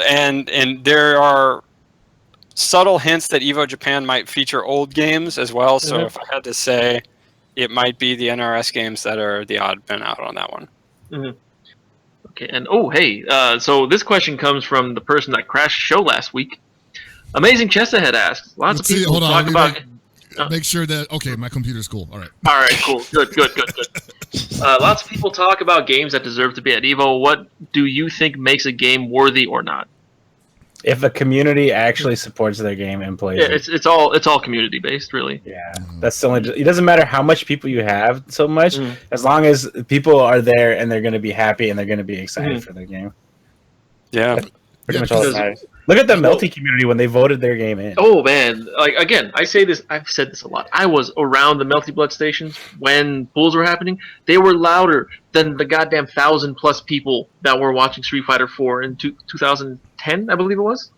And there are subtle hints that EVO Japan might feature old games as well. So if I had to say, it might be the NRS games that are the odd man out on that one. Okay, and so this question comes from the person that crashed the show last week. Amazing Chesterhead asks, lots of people talk about... make sure that my computer's cool. All right. All right, cool. Good. Lots of people talk about games that deserve to be at EVO. What do you think makes a game worthy or not? If a community actually supports their game and plays it. It's all community based, really. Yeah, that's the only. It doesn't matter how much people you have, so much as long as people are there and they're going to be happy and they're going to be excited for their game. Yeah, that's pretty much all that matters. Look at the Melty community when they voted their game in. Oh man! Like again, I say this. I've said this a lot. I was around the Melty Blood stations when pools were happening. They were louder than the goddamn 1,000+ people that were watching Street Fighter 4 in 2010, I believe it was.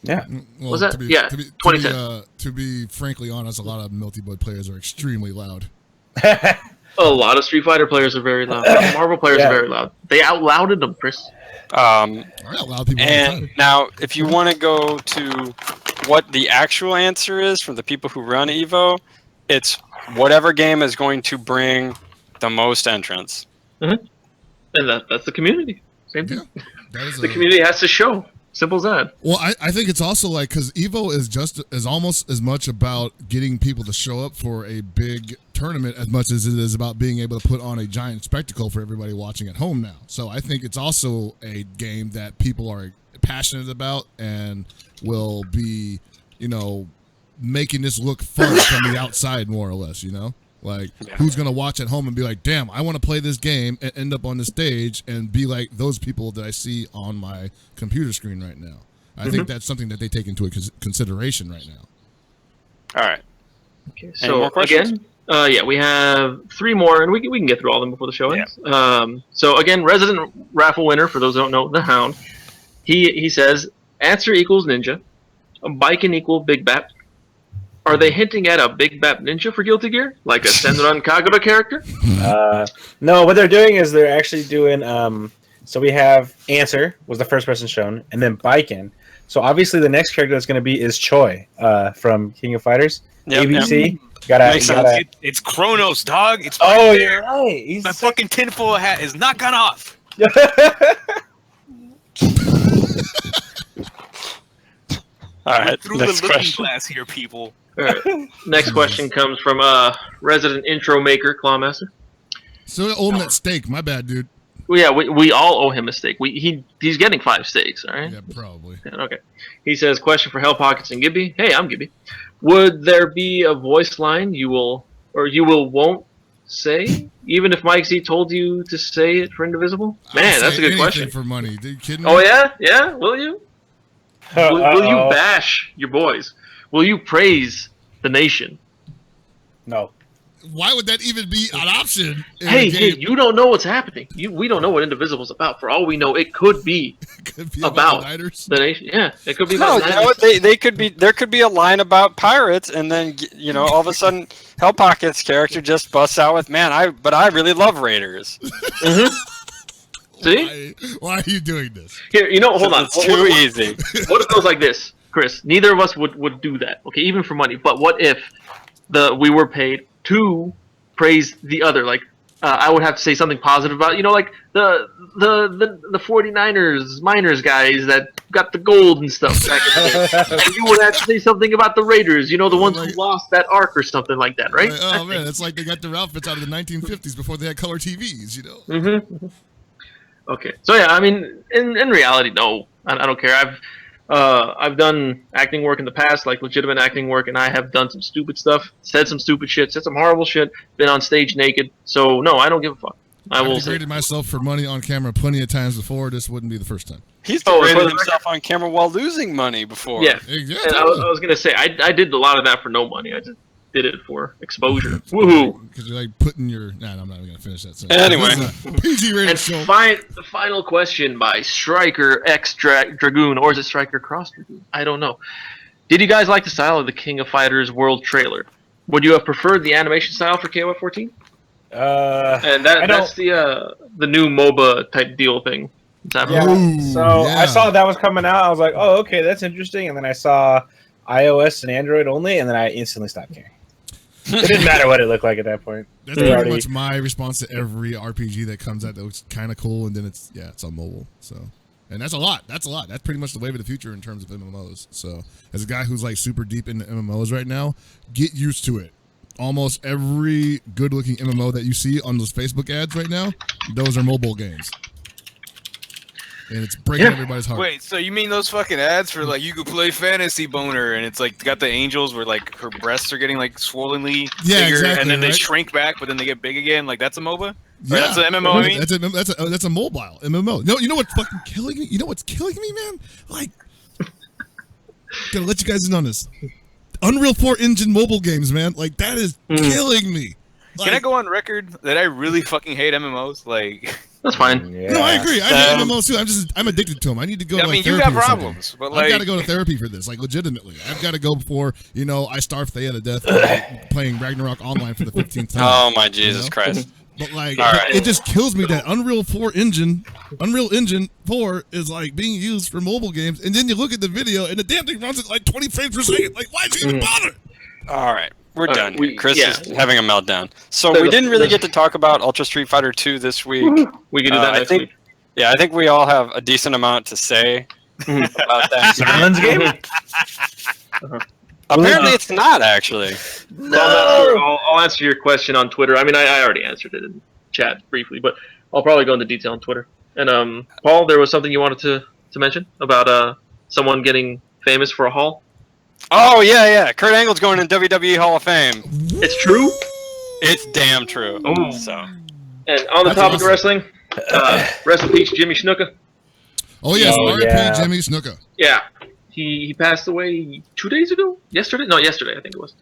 Yeah. Well, was that? 2010. To be frankly honest, a lot of Melty Blood players are extremely loud. A lot of Street Fighter players are very loud. Marvel players are very loud. They out-louded them, Chris. And now, if you want to go to what the actual answer is from the people who run EVO, it's whatever game is going to bring the most entrants. And that's the community. Same thing. Yeah, the community has to show. Simple as that. Well, I think it's also like, because EVO is almost as much about getting people to show up for a big tournament as much as it is about being able to put on a giant spectacle for everybody watching at home now. So I think it's also a game that people are passionate about and will be, making this look fun from the outside, more or less, Like, who's going to watch at home and be like, damn, I want to play this game and end up on the stage and be like those people that I see on my computer screen right now. I think that's something that they take into consideration right now. All right. Okay, so again, we have 3 more, and we can get through all of them before the show ends. So again, resident raffle winner, for those who don't know, the Hound, he says, answer equals ninja, a Biken equal Big Bap. Are they hinting at a Big Bap Ninja for Guilty Gear? Like a Senran Kagura character? No, what they're doing is they're actually doing... so we have Answer, was the first person shown, and then Biken. So obviously the next character that's going to be is Choi from King of Fighters. ABC. It's Kronos, dog. It's you're right. My fucking tinfoil hat is not gone off. All right, through the looking glass here, people. All right. Next question comes from resident intro maker, Clawmaster. So owe him that steak. My bad, dude. Well, yeah, we all owe him a steak. He's getting 5 steaks, all right? Yeah, probably. Yeah, okay. He says, question for Hell Pockets and Gibby. Hey, I'm Gibby. Would there be a voice line you won't say, even if Mike Z told you to say it for Indivisible? Man, that's a good question. For money, are you kidding me? Oh yeah, yeah. Will you? Will you bash your boys? Will you praise the nation? No. Why would that even be an option? Hey, you don't know what's happening. We don't know what Indivisible's about. For all we know, it could be, about the nation. Yeah, it could be about they could be. There could be a line about pirates, and then all of a sudden, Hell Pocket's character just busts out with, "Man, I really love Raiders." See? Why are you doing this? Here, hold on. It's too easy. What if it goes like this, Chris? Neither of us would do that. Okay, even for money. But what if we were paid to praise the other? Like, I would have to say something positive about, like the 49ers miners guys that got the gold and stuff back in the day. And you would have to say something about the Raiders, the ones who lost that arc or something like that, right? Oh man, it's like they got their outfits out of the 1950s before they had color TVs, Mm-hmm. Okay, so yeah, I mean, in reality, no, I don't care. I've done acting work in the past, like legitimate acting work, and I have done some stupid stuff, said some stupid shit, said some horrible shit, been on stage naked. So no, I don't give a fuck. I've degraded myself for money on camera plenty of times before. This wouldn't be the first time. He's degraded himself on camera while losing money before. Yeah, exactly. I was gonna say I did a lot of that for no money. I just did it for exposure. Woohoo! Because you're like putting your... Nah, I'm not even going to finish that sentence. Anyway. PG rated show. The final question by Striker X Dragoon, or is it Striker Cross Dragoon? I don't know. Did you guys like the style of the King of Fighters World trailer? Would you have preferred the animation style for KOF 14? And that's the new MOBA type deal thing. I saw that was coming out. I was like, oh, okay, that's interesting. And then I saw iOS and Android only, and then I instantly stopped caring. It didn't matter what it looked like at that point. That's pretty much my response to every RPG that comes out that looks kind of cool, and then it's on mobile. So And that's a lot. That's pretty much the wave of the future in terms of MMOs. So as a guy who's like super deep into MMOs right now, get used to it. Almost every good-looking MMO that you see on those Facebook ads right now, those are mobile games. And it's breaking everybody's heart. Wait, so you mean those fucking ads for like you could play Fantasy Boner and it's like got the angels where like her breasts are getting like swollenly bigger exactly, and then they right? shrink back but then they get big again? Like that's a MOBA? Yeah, Or that's an MMO, I mean? That's a mobile MMO. No, you know what's fucking killing me? You know what's killing me, man? Like, gotta let you guys in on this. Unreal 4 engine mobile games, man. Like, that is killing me. Like, Can I go on record that I really fucking hate MMOs? Like, That's fine. Yeah. no, I agree. I hate MMOs too. I'm addicted to them. I need to go. I to, like, mean, you therapy got or something. problems, but like, I've got to go to therapy for this, like legitimately. I've got to go before I starve Thea to death playing Ragnarok online for the 15th time. Oh my Jesus Christ! But like, All right. it just kills me that Unreal Engine 4 is like being used for mobile games, and then you look at the video and the damn thing runs at like 20 frames per second. Like, why'd you even bother? All right, we're All done. right, Chris is having a meltdown. So There's we a- didn't really there's- get to talk about Ultra Street Fighter 2 this week. We can do that I next think, week. yeah, I think we all have a decent amount to say about that. Ireland's game? Apparently, it's not actually. I'll answer your question on Twitter. I mean, I already answered it in chat briefly, but I'll probably go into detail on Twitter. And Paul, there was something you wanted to mention about someone getting famous for a haul. Oh yeah. Kurt Angle's going in WWE Hall of Fame. It's true. It's damn true. Oh. So And on the That's topic awesome. of wrestling, rest in peace, Jimmy Snuka. Oh yes, Oh, R.I.P. yeah. Jimmy Snuka. Yeah, he passed away 2 days ago. Yesterday? No, yesterday I think it was.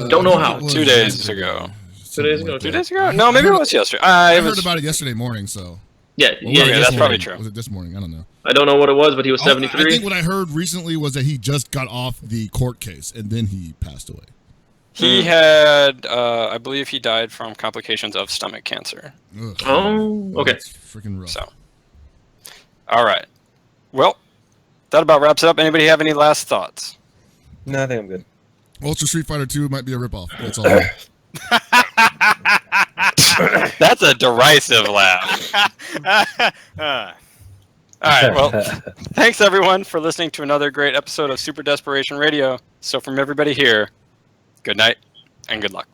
Don't know how. 2 days ago. 2 days ago. 2 days ago? No, maybe it was yesterday. I It heard was. about it yesterday morning, so. Yeah, Well, yeah. Okay, this that's probably morning. true. Was it this morning? I don't know. I don't know what it was, but he was I 73. think what I heard recently was that he just got off the court case and then he passed away. He had, I believe he died from complications of stomach cancer. Ugh. Oh, okay. That's freaking rough. So, all right. Well, that about wraps it up. Anybody have any last thoughts? No, I think I'm good. Ultra Street Fighter 2 might be a ripoff. That's all. That's a derisive laugh. All right. Well, thanks everyone for listening to another great episode of Super Desperation Radio. So from everybody here, good night and good luck.